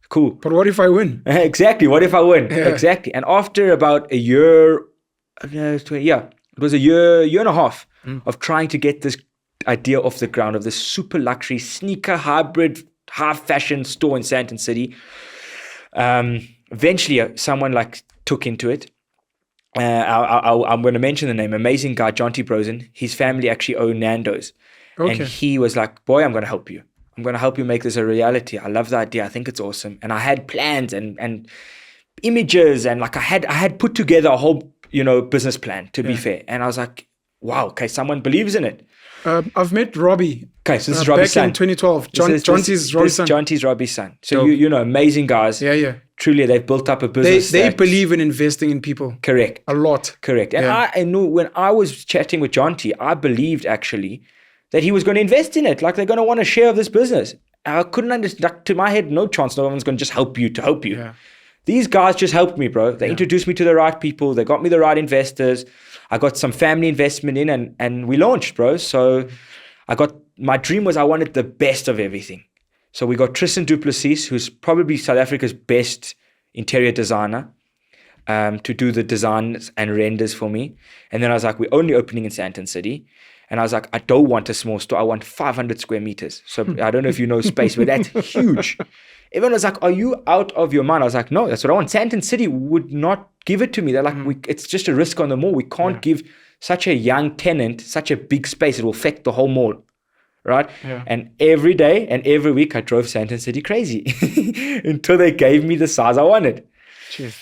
cool. But what if I win? Exactly. What if I win? Yeah. Exactly. And after about a year, it was a year and a half of trying to get this idea off the ground of this super luxury sneaker hybrid half fashion store in Sandton City. Eventually, someone like took into it. I'm going to mention the name. Amazing guy, John T. Brosen. His family actually own Nando's. Okay. And he was like, boy, I'm going to help you. I'm going to help you make this a reality. I love the idea. I think it's awesome. And I had plans and images, and like I had put together a whole, business plan, to be fair. And I was like, wow, okay, someone believes in it. I've met Robbie. Okay, so this is Robbie's back son. in 2012. Jonty's Robbie's son. Jonty's Robbie's son. So Dope. Amazing guys. Yeah. Truly, they've built up a business. They believe in investing in people. Correct. A lot. Correct. And Yeah. I knew when I was chatting with Jonty, I believed actually that he was going to invest in it. Like, they're going to want a share of this business. I couldn't understand. To my head, no chance. No one's going to just help you to help you. Yeah. These guys just helped me, bro. They introduced me to the right people. They got me the right investors. I got some family investment in, and we launched, bro. So my dream was I wanted the best of everything. So we got Tristan Duplessis, who's probably South Africa's best interior designer, to do the designs and renders for me. And then I was like, we're only opening in Sandton City. And I was like, I don't want a small store. I want 500 square meters. So I don't know if you know space, but that's huge. Everyone was like, are you out of your mind? I was like, no, that's what I want. Sandton City would not give it to me. They're like, it's just a risk on the mall. We can't give such a young tenant such a big space. It will affect the whole mall. Right? Yeah. And every day and every week I drove Sandton City crazy until they gave me the size I wanted. Cheers.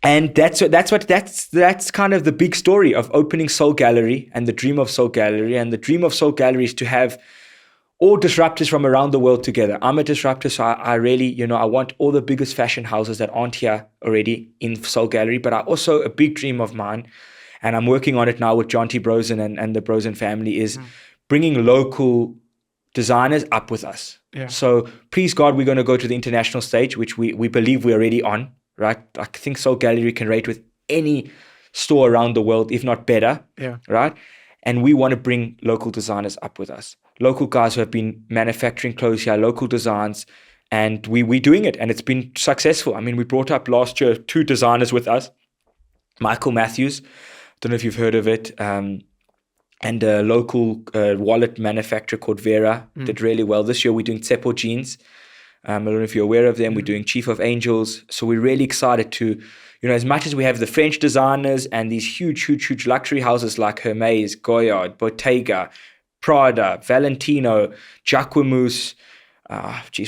And that's kind of the big story of opening Soul Gallery and the dream of Soul Gallery. And the dream of Soul Gallery is to have all disruptors from around the world together. I'm a disruptor, so I really, I want all the biggest fashion houses that aren't here already in Soul Gallery. But I also, a big dream of mine, and I'm working on it now with John T. Brosen and the Brosen family, is bringing local designers up with us. Yeah. So please God, we're going to go to the international stage, which we believe we're already on, right? I think Soul Gallery can rate with any store around the world, if not better. Yeah. Right? And we want to bring local designers up with us. Local guys who have been manufacturing clothes here, local designs, and we're doing it, and it's been successful. I mean, we brought up last year 2 designers with us. Michael Matthews, don't know if you've heard of it, and a local wallet manufacturer called Vera did really well. This year we're doing Tsepo Jeans. I don't know if you're aware of them. We're doing Chief of Angels. So we're really excited to, as much as we have the French designers and these huge luxury houses like Hermes, Goyard, Bottega, Prada, Valentino, Jacquemus.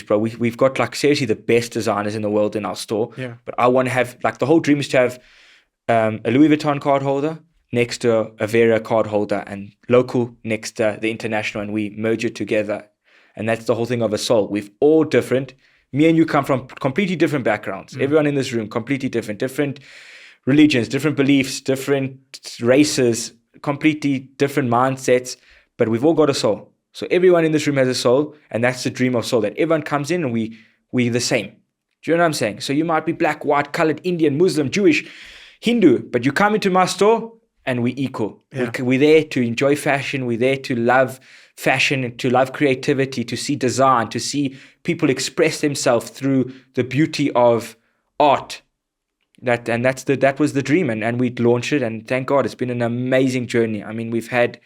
Bro, we've got like seriously the best designers in the world in our store. Yeah. But I want to have, like, the whole dream is to have a Louis Vuitton card holder next to a Vera card holder, and local next to the international, and we merge it together. And that's the whole thing of a soul. We're all different. Me and you come from completely different backgrounds. Everyone in this room, completely different religions, different beliefs, different races, completely different mindsets, but we've all got a soul. So everyone in this room has a soul, and that's the dream of soul, that everyone comes in and we're the same. Do you know what I'm saying? So you might be black, white, colored, Indian, Muslim, Jewish, Hindu, but you come into my store and we're equal. Yeah. We're there to enjoy fashion. We're there to love fashion, to love creativity, to see design, to see people express themselves through the beauty of art. That was the dream, and we launched it, and thank God it's been an amazing journey. I mean, we've had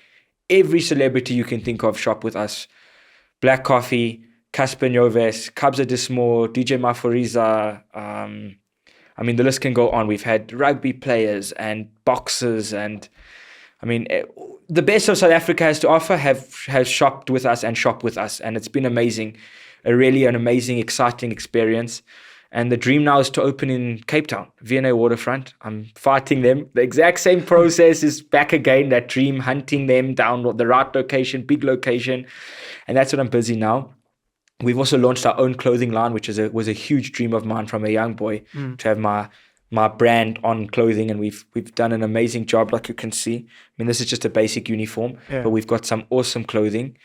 every celebrity you can think of shop with us. Black Coffee, Casper Noves, Kabza De Small, DJ Maforiza. I mean, the list can go on. We've had rugby players and boxers, and I mean, the best of South Africa has to offer has shopped with us and shop with us, and it's been amazing. An amazing, exciting experience. And the dream now is to open in Cape Town, V&A Waterfront. I'm fighting them. The exact same process is back again, that dream, hunting them down the right location, big location. And that's what I'm busy now. We've also launched our own clothing line, which was a huge dream of mine from a young boy, to have my my brand on clothing, and we've done an amazing job, like you can see. I mean, this is just a basic uniform, Yeah. but we've got some awesome clothing.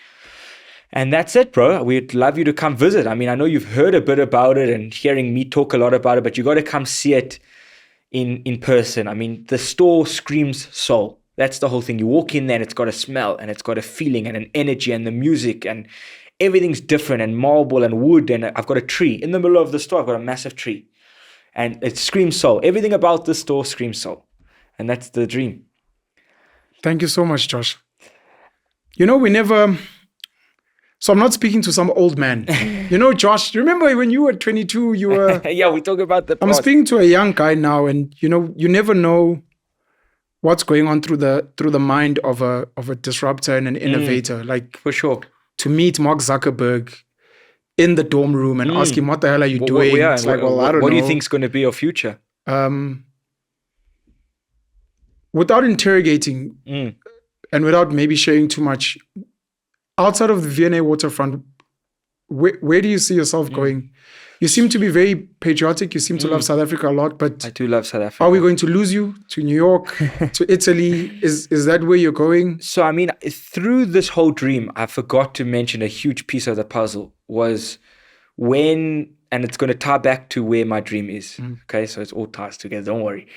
And that's it, bro. We'd love you to come visit. I mean, I know you've heard a bit about it and hearing me talk a lot about it, but you got to come see it in person. I mean, the store screams soul. That's the whole thing. You walk in there and it's got a smell and it's got a feeling and an energy and the music and everything's different and marble and wood. And I've got a tree in the middle of the store. I've got a massive tree and it screams soul. Everything about the store screams soul. And that's the dream. Thank you so much, Josh. You know, we never... So I'm not speaking to some old man. You know, Josh, remember when you were 22, you were... Yeah, we talk about the I'm past. speaking to a young guy now, and you know, you never know what's going on through the mind of a disruptor and an innovator. Like, For sure. to meet Mark Zuckerberg in the dorm room and ask him, what the hell are you doing? Yeah, It's like, well, I don't know. What do you think is going to be your future? Without interrogating and without maybe sharing too much, outside of the V&A waterfront, where do you see yourself going? You seem to be very patriotic. You seem to love South Africa a lot, but I do love South Africa. are we going to lose you to New York, to Italy? Is that where you're going? So, I mean, through this whole dream, I forgot to mention a huge piece of the puzzle was when, and it's going to tie back to where my dream is. Okay, so it's all ties together. Don't worry.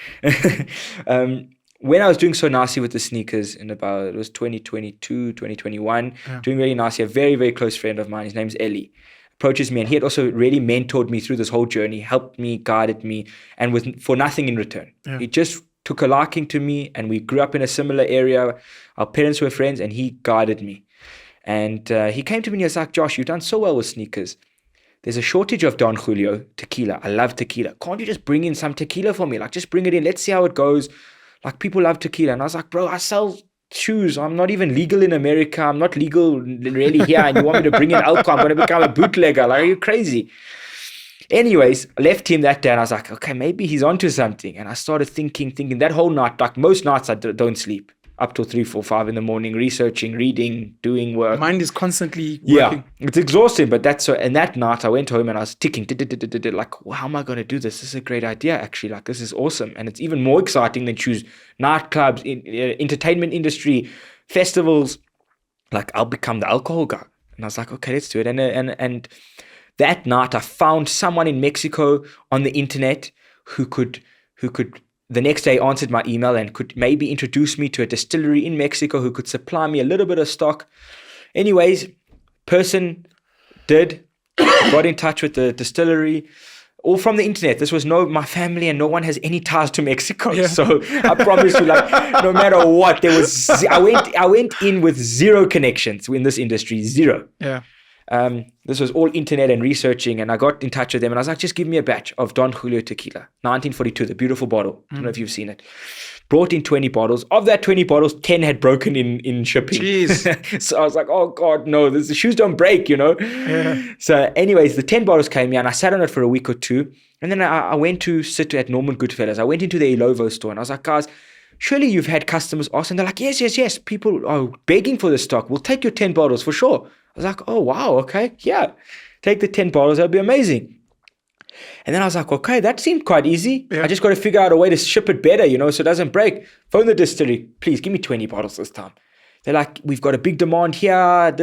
When I was doing so nicely with the sneakers in it was 2022, 2021, doing really nicely, a very, very close friend of mine, his name's Ellie, approaches me, and he had also really mentored me through this whole journey, helped me, guided me, and for nothing in return. Yeah. He just took a liking to me, and we grew up in a similar area. Our parents were friends, and he guided me. And he came to me and he was like, Josh, you've done so well with sneakers. There's a shortage of Don Julio tequila. I love tequila. Can't you just bring in some tequila for me? Like, just bring it in. Let's see how it goes. Like, people love tequila. And I was like, bro, I sell shoes. I'm not even legal in America. I'm not legal really here. And you want me to bring in alcohol? I'm going to become a bootlegger. Like, are you crazy? Anyways, I left him that day and I was like, okay, maybe he's onto something. And I started thinking that whole night, like most nights I don't sleep up till 3, 4, 5 in the morning, researching, reading, doing work. Mind is constantly Yeah, working. it's exhausting, but that's so. And that night I went home and I was ticking, like, well, how am I going to do this? This is a great idea, actually. Like, this is awesome. And it's even more exciting than choose nightclubs, entertainment industry, festivals. Like, I'll become the alcohol guy. And I was like, okay, let's do it. And that night I found someone in Mexico on the internet who could the next day answered my email and could maybe introduce me to a distillery in Mexico who could supply me a little bit of stock. Anyways, person got in touch with the distillery, all from the internet. This was my family and no one has any ties to Mexico. Yeah. So I promise you, like, no matter what, I went in with zero connections in this industry, zero. Yeah. This was all internet and researching, and I got in touch with them and I was like, just give me a batch of Don Julio tequila, 1942, the beautiful bottle. I don't know if you've seen it. Brought in 20 bottles. Of that 20 bottles, 10 had broken in shipping. Jeez. So I was like, oh God, no, the shoes don't break, you know? Yeah. So anyways, the 10 bottles came here and I sat on it for a week or two. And then I went to sit at Norman Goodfellas. I went into the Ilovo store and I was like, guys, surely you've had customers ask, and they're like, yes. People are begging for the stock. We'll take your 10 bottles for sure. I was like, oh, wow, okay, yeah. Take the 10 bottles, that'll be amazing. And then I was like, okay, that seemed quite easy. Yeah. I just got to figure out a way to ship it better, so it doesn't break. Phone the distillery, please give me 20 bottles this time. They're like, we've got a big demand here,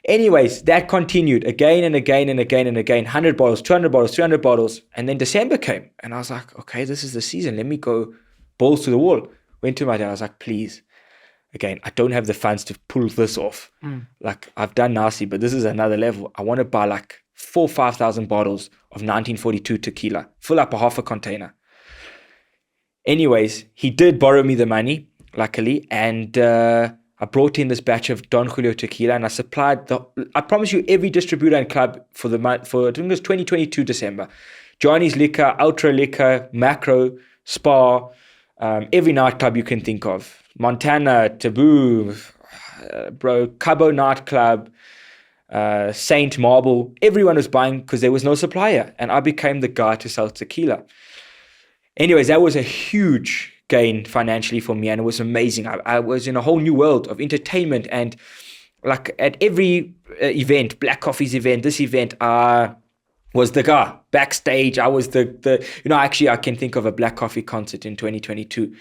Anyways, that continued again and again and again and again. 100 bottles, 200 bottles, 300 bottles. And then December came and I was like, okay, this is the season. Let me go balls to the wall. Went to my dad. I was like, please, again, I don't have the funds to pull this off. Like, I've done nasty, but this is another level. I want to buy like 4,000 or 5,000 bottles of 1942 tequila, fill up a half a container. Anyways, he did borrow me the money, luckily, and I brought in this batch of Don Julio tequila, and I supplied I promise you, every distributor and club for I think it was 2022 December. Johnny's Liquor, Ultra Liquor, Macro, Spa, every nightclub you can think of. Montana, Taboo, Cabo nightclub, Saint Marble. Everyone was buying because there was no supplier. And I became the guy to sell tequila. Anyways, that was a huge gain financially for me. And it was amazing. I was in a whole new world of entertainment. And like at every event, Black Coffee's event, this event, was the guy backstage. I was actually I can think of a Black Coffee concert in 2022,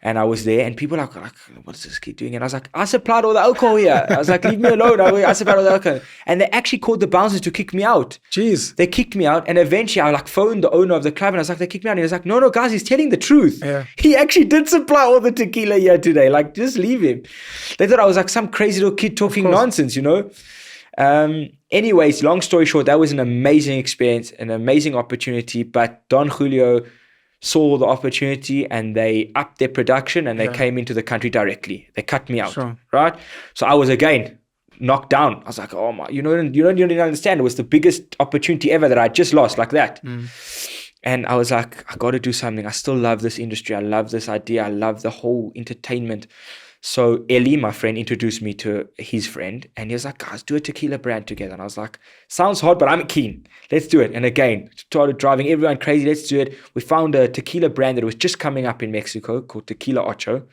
and I was there, and people are like, what is this kid doing? And I was like, I supplied all the alcohol here. I was like, leave me alone. I supplied all the alcohol. And they actually called the bouncers to kick me out. Jeez. They kicked me out, and eventually I like phoned the owner of the club, and I was like, they kicked me out. And he was like, no, guys, he's telling the truth. Yeah. He actually did supply all the tequila here today. Like, just leave him. They thought I was like some crazy little kid talking nonsense, Anyways, long story short, that was an amazing experience, an amazing opportunity. But Don Julio saw the opportunity and they upped their production and they came into the country directly. They cut me out, right? So I was again knocked down. I was like, oh my, you don't understand. It was the biggest opportunity ever that I just lost like that. And I was like, I got to do something. I still love this industry. I love this idea. I love the whole entertainment. So Eli, my friend, introduced me to his friend and he was like, guys, do a tequila brand together. And I was like, sounds hard, but I'm keen. Let's do it. And again, started driving everyone crazy. Let's do it. We found a tequila brand that was just coming up in Mexico called Tequila Ocho.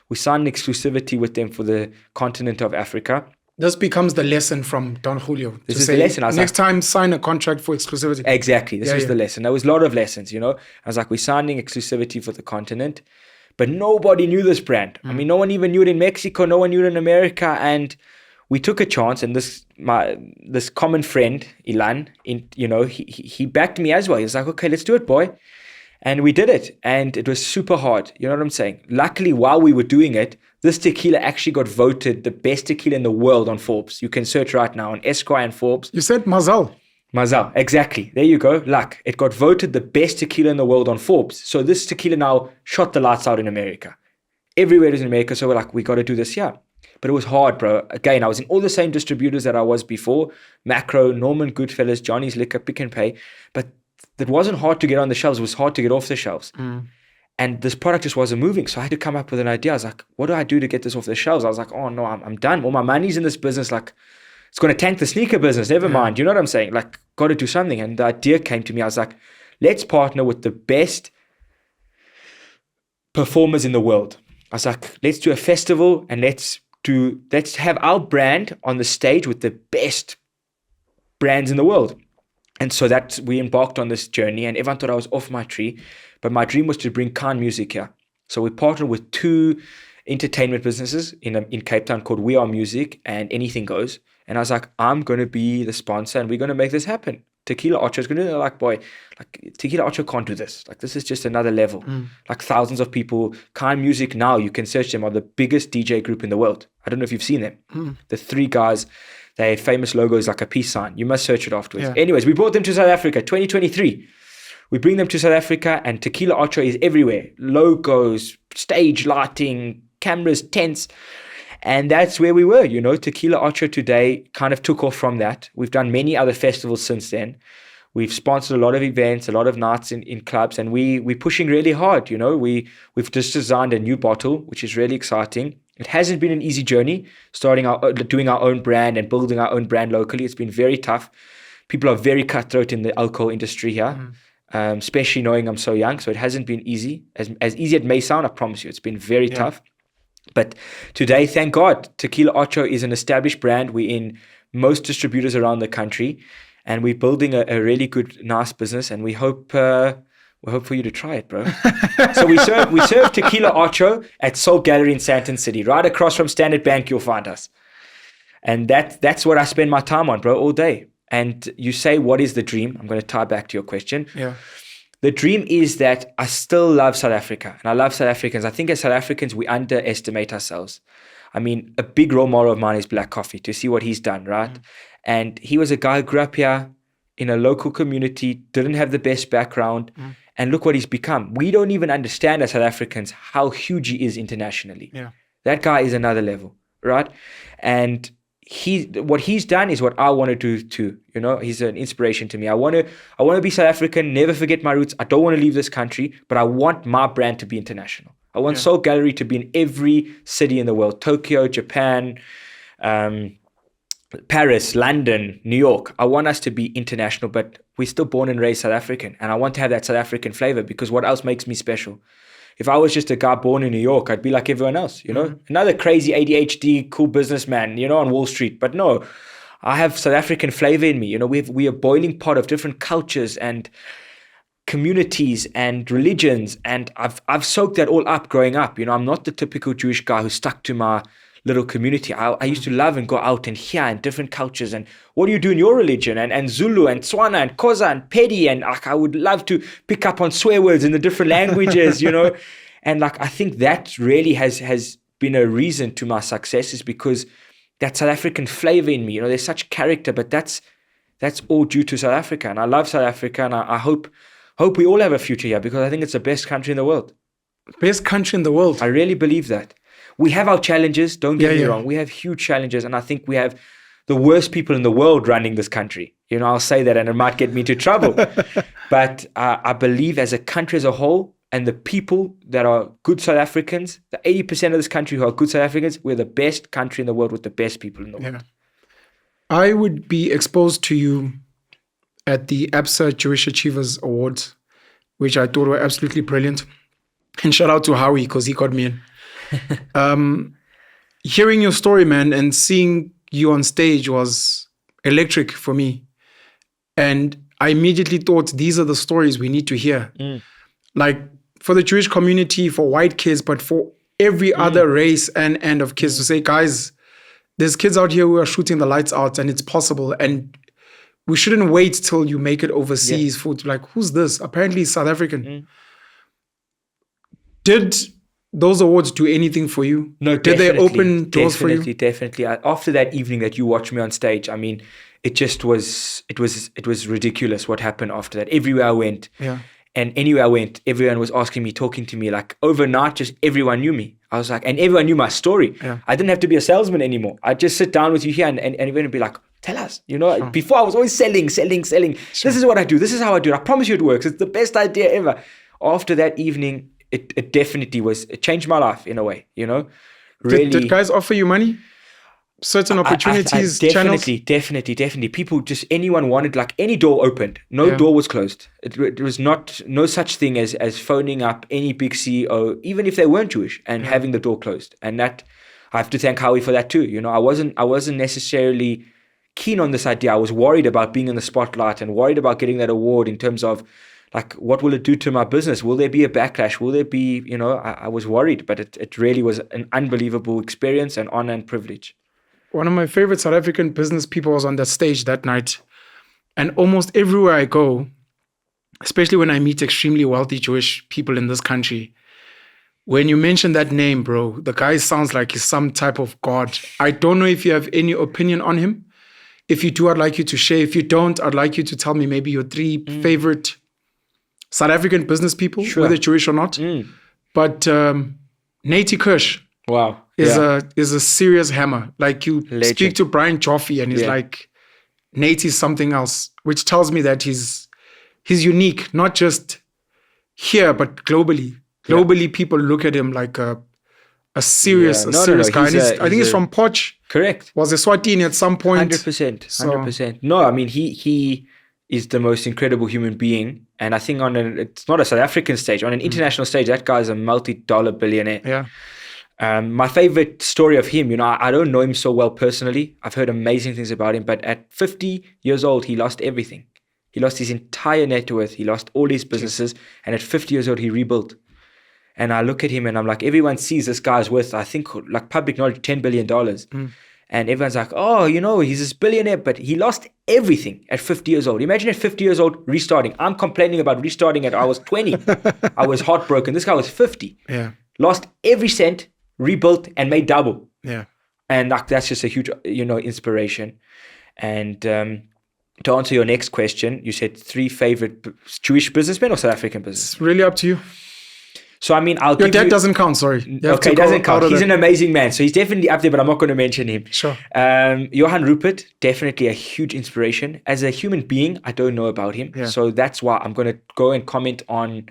We signed an exclusivity with them for the continent of Africa. This becomes the lesson from Don Julio. This is the lesson. Next time, sign a contract for exclusivity. Exactly. This was the lesson. There was a lot of lessons, I was like, we're signing exclusivity for the continent. But nobody knew this brand. I mean, no one even knew it in Mexico. No one knew it in America. And we took a chance. And this common friend, Ilan, he backed me as well. He was like, okay, let's do it, boy. And we did it. And it was super hard. You know what I'm saying? Luckily, while we were doing it, this tequila actually got voted the best tequila in the world on Forbes. You can search right now on Esquire and Forbes. You said Mazal. Mazal, exactly. There you go. Luck. It got voted the best tequila in the world on Forbes. So this tequila now shot the lights out in America. Everywhere it is in America. So we're like, we got to do this here. But it was hard, bro. Again, I was in all the same distributors that I was before. Macro, Norman Goodfellas, Johnny's Liquor, Pick and Pay. But it wasn't hard to get on the shelves. It was hard to get off the shelves. And this product just wasn't moving. So I had to come up with an idea. I was like, what do I do to get this off the shelves? I was like, oh no, I'm done. All my money's in this business. Like, it's going to tank the sneaker business. Never mind. You know what I'm saying? Like, got to do something. And the idea came to me. I was like, let's partner with the best performers in the world. I was like, let's do a festival and let's have our brand on the stage with the best brands in the world. And so that we embarked on this journey and everyone thought I was off my tree. But my dream was to bring Khan music here. So we partnered with two entertainment businesses in Cape Town called We Are Music and Anything Goes. And I was like, I'm going to be the sponsor and we're going to make this happen. Tequila Ocho is going to be like, boy, like Tequila Ocho can't do this. Like, this is just another level. Like thousands of people. Khan Music now, you can search them, are the biggest DJ group in the world. I don't know if you've seen them. The three guys, their famous logo is like a peace sign. You must search it afterwards. Anyways, we brought them to South Africa, 2023. We bring them to South Africa and Tequila Ocho is everywhere. Logos, stage lighting, cameras, tents. And that's where we were, Tequila Ocho today kind of took off from that. We've done many other festivals since then. We've sponsored a lot of events, a lot of nights in clubs, and we're pushing really hard, We've just designed a new bottle, which is really exciting. It hasn't been an easy journey, doing our own brand and building our own brand locally. It's been very tough. People are very cutthroat in the alcohol industry here, especially knowing I'm so young. So it hasn't been easy. As easy as it may sound, I promise you, it's been very tough. But today, thank God, Tequila Ocho is an established brand. We're in most distributors around the country, and we're building a really good, nice business. And we hope for you to try it, bro. So we serve Tequila Ocho at Soul Gallery in Sandton City, right across from Standard Bank. You'll find us, and that's what I spend my time on, bro, all day. And you say, what is the dream? I'm going to tie back to your question. Yeah. The dream is that I still love South Africa and I love South Africans. I think as South Africans, we underestimate ourselves. I mean, a big role model of mine is Black Coffee, to see what he's done, right? And he was a guy who grew up here in a local community, didn't have the best background, and look what he's become. We don't even understand as South Africans how huge he is internationally. Yeah. That guy is another level, right? And what he's done is what I want to do too. He's an inspiration to me. I want to be South African, never forget my roots. I don't want to leave this country, but I want my brand to be international. I want Soul Gallery to be in every city in the world. Tokyo, Japan, Paris, London, New York. I want us to be international, but we're still born and raised South African. And I want to have that South African flavor because what else makes me special? If I was just a guy born in New York, I'd be like everyone else, Another crazy ADHD, cool businessman, on Wall Street. But no, I have South African flavor in me. You know, we are boiling pot of different cultures and communities and religions, and I've soaked that all up growing up. You know, I'm not the typical Jewish guy who's stuck to my little community. I used to love and go out and hear in different cultures and what do you do in your religion, and Zulu and Tswana and Xhosa and Pedi, and like I would love to pick up on swear words in the different languages, you know. And like I think that really has been a reason to my success, is because that South African flavor in me. You know, there's such character, but that's all due to South Africa. And I love South Africa, and I hope we all have a future here, because I think it's the best country in the world. Best country in the world. I really believe that. We have our challenges, don't get me wrong. We have huge challenges, and I think we have the worst people in the world running this country. You know, I'll say that and it might get me into trouble. But I believe as a country as a whole, and the people that are good South Africans, the 80% of this country who are good South Africans, we're the best country in the world with the best people in the world. Yeah. I would be exposed to you at the ABSA Jewish Achievers Awards, which I thought were absolutely brilliant. And shout out to Howie, because he got me in. Hearing your story, man, and seeing you on stage was electric for me. And I immediately thought, these are the stories we need to hear. Like for the Jewish community, for white kids, but for every other race and of kids, to say, guys, there's kids out here who are shooting the lights out, and it's possible. And we shouldn't wait till you make it overseas for like, who's this? Apparently he's South African. Did those awards do anything for you? No, did they open doors for you? Definitely. After that evening that you watched me on stage, I mean, it was ridiculous what happened after that. Everywhere I went, and anywhere I went, everyone was asking me, talking to me. Like overnight, just everyone knew me. I was like, and everyone knew my story. I didn't have to be a salesman anymore. I'd just sit down with you here and everyone would be like, tell us, you know. Before I was always selling. This is what I do. This is how I do it. I promise you it works. It's the best idea ever. After that evening, it definitely it changed my life in a way, you know. Really. Did guys offer you money? Certain opportunities, channels? Definitely. People, just anyone wanted, like any door opened. No door was closed. It was no such thing as phoning up any big CEO, even if they weren't Jewish, and having the door closed. And that, I have to thank Howie for that too. You know, I wasn't necessarily keen on this idea. I was worried about being in the spotlight and worried about getting that award in terms of, like, what will it do to my business? Will there be a backlash? Will there be, you know, I was worried, but it really was an unbelievable experience and honor and privilege. One of my favorite South African business people was on that stage that night. And almost everywhere I go, especially when I meet extremely wealthy Jewish people in this country, when you mention that name, bro, the guy sounds like he's some type of god. I don't know if you have any opinion on him. If you do, I'd like you to share. If you don't, I'd like you to tell me maybe your 3 favorite South African business people, whether Jewish or not. But Nati Kush is a serious hammer. Like you speak to Brian Joffe and he's like, Nati's something else, which tells me that he's unique, not just here, but globally. Globally, people look at him like a serious guy. I think he's from Poch. Correct. Was a Swatini at some point. 100%. No, I mean, he is the most incredible human being. And I think it's not a South African stage, on an international stage, that guy is a multi-dollar billionaire. My favorite story of him, you know, I don't know him so well personally. I've heard amazing things about him, but at 50 years old, he lost everything. He lost his entire net worth. He lost all his businesses. And at 50 years old, he rebuilt. And I look at him and I'm like, everyone sees this guy's worth, I think, like public knowledge, $10 billion. And everyone's like, oh, you know, he's this billionaire, but he lost everything at 50 years old. Imagine at 50 years old, restarting. I'm complaining about restarting I was 20. I was heartbroken. This guy was 50. Lost every cent, rebuilt, and made double. And like, that's just a huge, you know, inspiration. And to answer your next question, you said 3 favorite Jewish businessmen or South African businessmen? It's really up to you. So, I mean, Your dad doesn't count, sorry. Okay, he doesn't count. He's an amazing man. So he's definitely up there, but I'm not going to mention him. Sure. Johan Rupert, definitely a huge inspiration. As a human being, I don't know about him. So that's why I'm going to go and comment on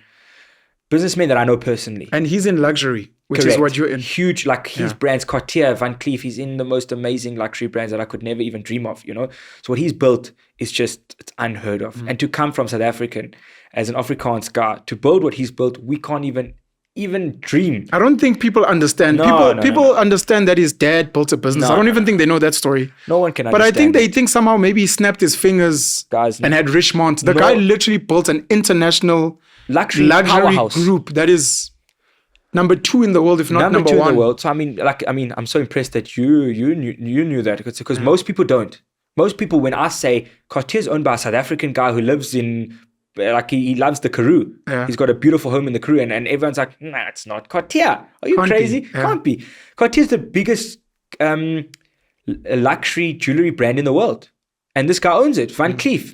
businessmen that I know personally. And he's in luxury, which is what you're in. Huge, like his brands, Cartier, Van Cleef, he's in the most amazing luxury brands that I could never even dream of, you know. So what he's built is just, it's unheard of. And to come from South African, as an Afrikaans guy, to build what he's built, we can't even even dream. I don't think people understand. People understand that his dad built a business. I don't even think they know that story. No one can But I understand. think they think somehow maybe he snapped his fingers Guys, and had Richmond. The guy literally built an international luxury luxury powerhouse. group that is number 2 in the world, if not number two 1. in the world. So I mean, I'm so impressed that you knew that because most people don't. Most people, when I say Cartier's owned by a South African guy who lives in, he loves the Karoo. Yeah. He's got a beautiful home in the Karoo, and everyone's like, nah, it's not Cartier. Are you Can't crazy? be. Yeah. Can't be. Cartier's the biggest luxury jewelry brand in the world, and this guy owns it. Van Cleef,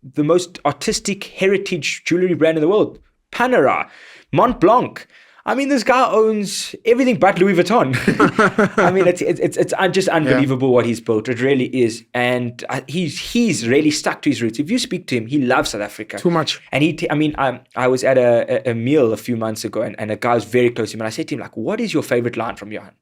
the most artistic heritage jewelry brand in the world. Panerai, Mont Blanc. I mean, this guy owns everything but Louis Vuitton. I mean, it's just unbelievable what he's built. It really is, and he's really stuck to his roots. If you speak to him, he loves South Africa Too much. And I was at a meal a few months ago, and a guy was very close to him, and I said to him, like, what is your favorite line from Johan?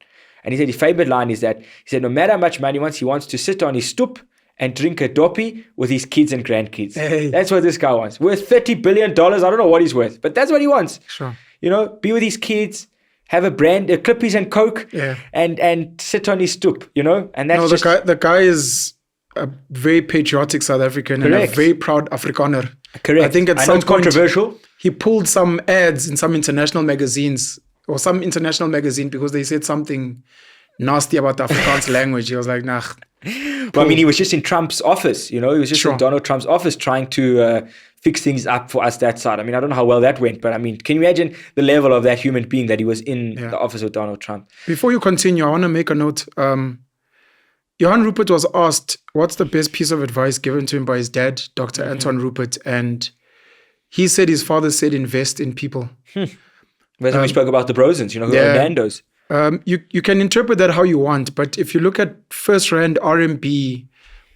And he said his favorite line is that, he said, no matter how much money he wants to sit on his stoep and drink a doppie with his kids and grandkids. Hey. That's what this guy wants. Worth $30 billion. I don't know what he's worth, but that's what he wants. Sure. You know, be with his kids, have a Clippies and Coke, Yeah. and sit on his stoop, you know? And that's The guy is a very patriotic South African and a Correct. very proud Afrikaner. correct. I think at know some it's point controversial. he pulled some ads in some international magazines or some international magazine because they said something nasty about the Afrikaans language. He was like, nah. Well, I mean, he was just in Trump's office, you know? He was just Sure. in Donald Trump's office trying to fix things up for us that side. I mean, I don't know how well that went, but I mean, can you imagine the level of that human being that he was in the office of Donald Trump? Before you continue, I want to make a note. Johan Rupert was asked, what's the best piece of advice given to him by his dad, Dr. Anton Rupert? And he said his father said, invest in people. That's when we spoke about the Brosens, you know, who yeah. are Nando's. You can interpret that how you want, but if you look at First Rand, RMB,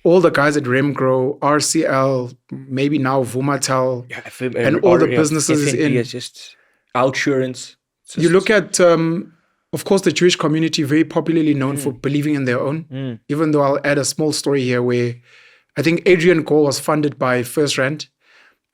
all the guys at Remgrow, RCL, maybe now Vumatel, and all the businesses is in. It's just Outsurance. You look at, of course, the Jewish community, very popularly known for believing in their own, even though I'll add a small story here where I think Adrian Gore was funded by First Rand.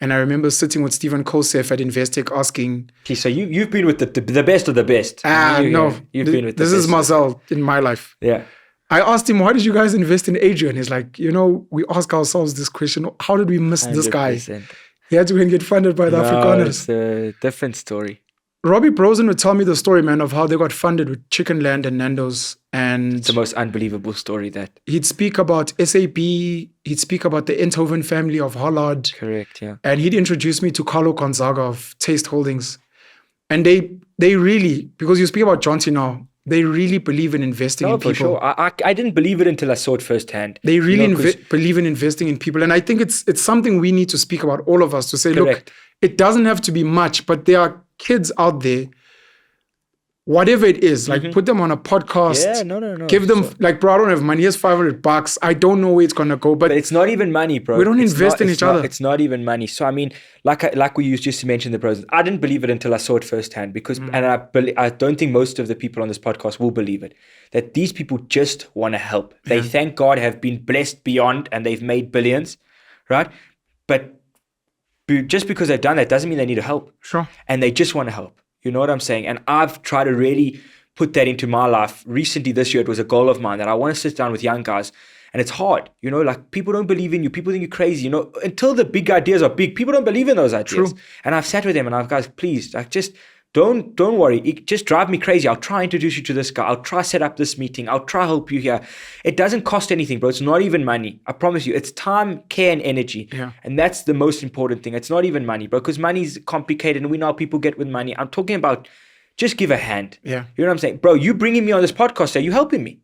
And I remember sitting with Stephen Kosef at Investec asking... Okay, so you've been with the best of the best. No. You've been with the this best. is Marcel in my life. Yeah. I asked him, why did you guys invest in Adrian? He's like, we ask ourselves this question. How did we miss this guy? 100%. He had to go and get funded by the Afrikaners. It's a different story. Robbie Brosen would tell me the story, man, of how they got funded with Chicken Land and Nando's. And It's the most unbelievable story that. he'd speak about SAP. He'd speak about the Enthoven family of Hollard. Correct, yeah. And he'd introduce me to Carlo Gonzaga of Taste Holdings. And they really, because you speak about Jonty now, they really believe in investing in people. For sure. I didn't believe it until I saw it firsthand. They really You know, 'cause- believe in investing in people. And I think it's something we need to speak about, all of us, to say, look, Correct. it doesn't have to be much, but there are kids out there, whatever it is, like put them on a podcast. Yeah, no. Give them, So- like, bro, I don't have money. Here's $500. I don't know where it's going to go. But But it's not even money, bro. We don't It's invest in it's each other. It's not even money. So I mean, like we used just to mention the pros. I didn't believe it until I saw it firsthand because, and I don't think most of the people on this podcast will believe it, that these people just want to help. They, thank God, have been blessed beyond, and they've made billions, right? But just because they've done that doesn't mean they need help. Sure. And they just want to help. You know what I'm saying? And I've tried to really put that into my life. Recently, this year, it was a goal of mine that I want to sit down with young guys. And it's hard, you know, like people don't believe in you. People think you're crazy, you know, until the big ideas are big, people don't believe in those ideas. True. And I've sat with them and I've, guys, please, like, just don't worry. It just drive me crazy. I'll try introduce you to this guy. I'll try set up this meeting. I'll try help you here. It doesn't cost anything, bro. It's not even money. I promise you. It's time, care, and energy. Yeah. And that's the most important thing. It's not even money, bro, because money is complicated and we know how people get with money. I'm talking about just give a hand. Yeah. You know what I'm saying? Bro, you bringing me on this podcast, are you helping me?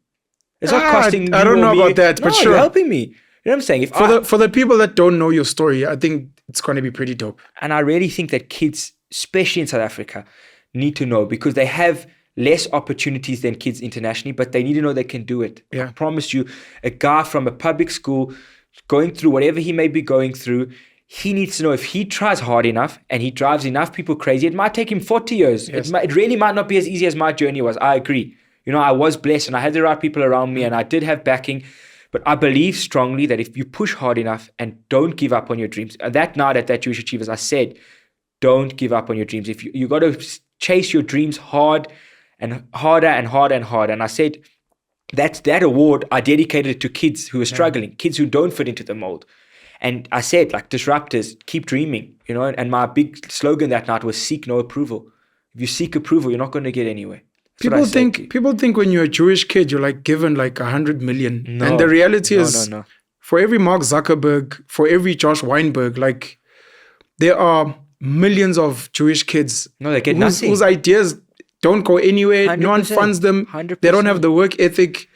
It's not costing I you don't or know me. about that, but No, sure. You're helping me. You know what I'm saying? If For the people that don't know your story, I think it's going to be pretty dope. And I really think that kids, especially in South Africa, need to know because they have less opportunities than kids internationally, but they need to know they can do it. Yeah. I promise you, a guy from a public school going through whatever he may be going through, he needs to know if he tries hard enough and he drives enough people crazy, it might take him 40 years. Yes. It really might not be as easy as my journey was. I agree. You know, I was blessed and I had the right people around me and I did have backing. But I believe strongly that if you push hard enough and don't give up on your dreams, and that night at that Jewish Achievers, I said, don't give up on your dreams. If you got to chase your dreams hard and harder and harder and harder. And I said, that award, I dedicated it to kids who are struggling, kids who don't fit into the mold. And I said, like, disruptors, keep dreaming, you know. And my big slogan that night was seek no approval. If you seek approval, you're not going to get anywhere. People think when you're a Jewish kid, you're like given like 100 million. No. And the reality No, is, no. for every Mark Zuckerberg, for every Josh Weinberg, like there are millions of Jewish kids No, they get nothing. whose ideas don't go anywhere. No one 100%. funds them. 100%. They don't have the work ethic.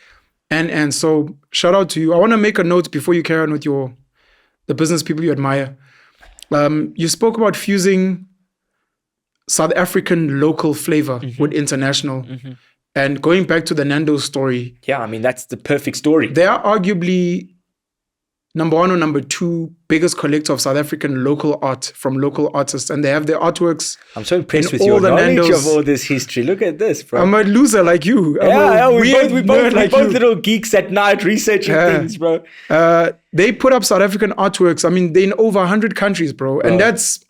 And so shout out to you. I want to make a note before you carry on with the business people you admire. You spoke about fusing South African local flavor with international. And going back to the Nando's story, Yeah, I mean, that's the perfect story. they are arguably number one or number two biggest collector of South African local art from local artists. And they have their artworks. I'm so impressed in with all your the knowledge Nando's. of all this history. Look at this, bro. I'm a loser like you. We both like you. little geeks at night researching things, bro. They put up South African artworks. I mean, they're in over 100 countries, bro. And that's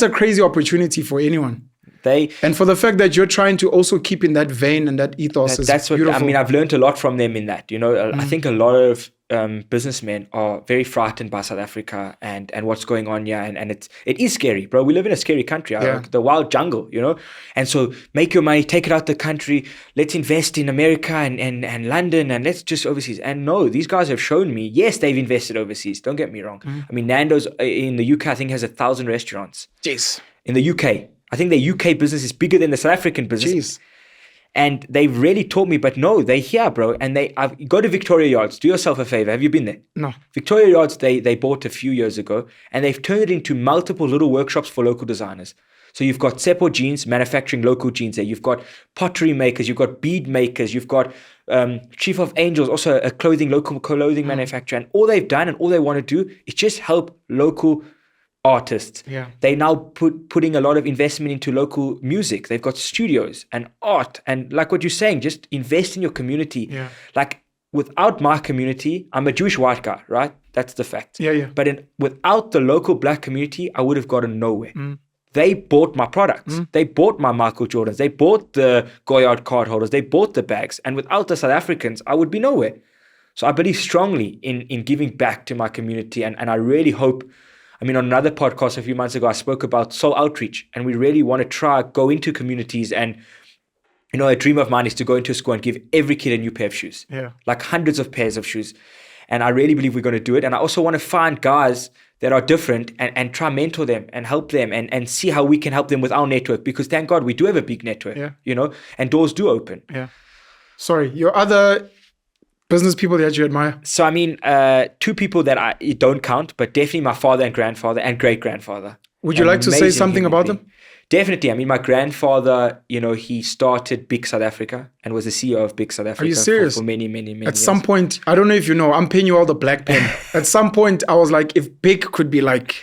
a crazy opportunity for anyone. And for the fact that you're trying to also keep in that vein and that ethos is That's what beautiful. I mean. I've learned a lot from them in that. You know, I think a lot of businessmen are very frightened by South Africa and what's going on here, and it is scary, bro. We live in a scary country, like the wild jungle, you know. And so make your money, take it out the country. Let's invest in America and London, and let's just overseas. And no, these guys have shown me. Yes, they've invested overseas. Don't get me wrong. I mean, Nando's in the UK, I think, has 1,000 restaurants. Jeez. In the UK. I think the UK business is bigger than the South African business. Jeez. And they've really taught me, but no, they're here, bro. And go to Victoria Yards. Do yourself a favor. Have you been there? No. Victoria Yards, they bought a few years ago, and they've turned it into multiple little workshops for local designers. So you've got Seppo Jeans, manufacturing local jeans there. You've got pottery makers. You've got bead makers. You've got Chief of Angels, also a local clothing manufacturer. And all they've done and all they want to do is just help local artists. Yeah. They now putting a lot of investment into local music. They've got studios and art, and like what you're saying, just invest in your community. Yeah. Like without my community, I'm a Jewish white guy, right? That's the fact. Yeah. But without the local black community, I would have gotten nowhere. They bought my products. They bought my Michael Jordans. They bought the Goyard card holders. They bought the bags. And without the South Africans, I would be nowhere. So I believe strongly in giving back to my community. And I really hope, I mean, on another podcast a few months ago, I spoke about soul outreach. And we really want to go into communities. And, you know, a dream of mine is to go into a school and give every kid a new pair of shoes. Yeah. Like hundreds of pairs of shoes. And I really believe we're going to do it. And I also want to find guys that are different and try mentor them and help them and see how we can help them with our network. Because thank God we do have a big network, you know, and doors do open. Yeah. Sorry, your other business people that you admire? So, I mean, two people that I don't count, but definitely my father and grandfather and great-grandfather. Would you like to say Amazing something human about being. them? Definitely. I mean, my grandfather, you know, he started Big South Africa and was the CEO of Big South Africa. Are you serious? For many, many, many At years. some point, I don't know if you know, I'm paying you all the black pen. At some point, I was like, if Big could be like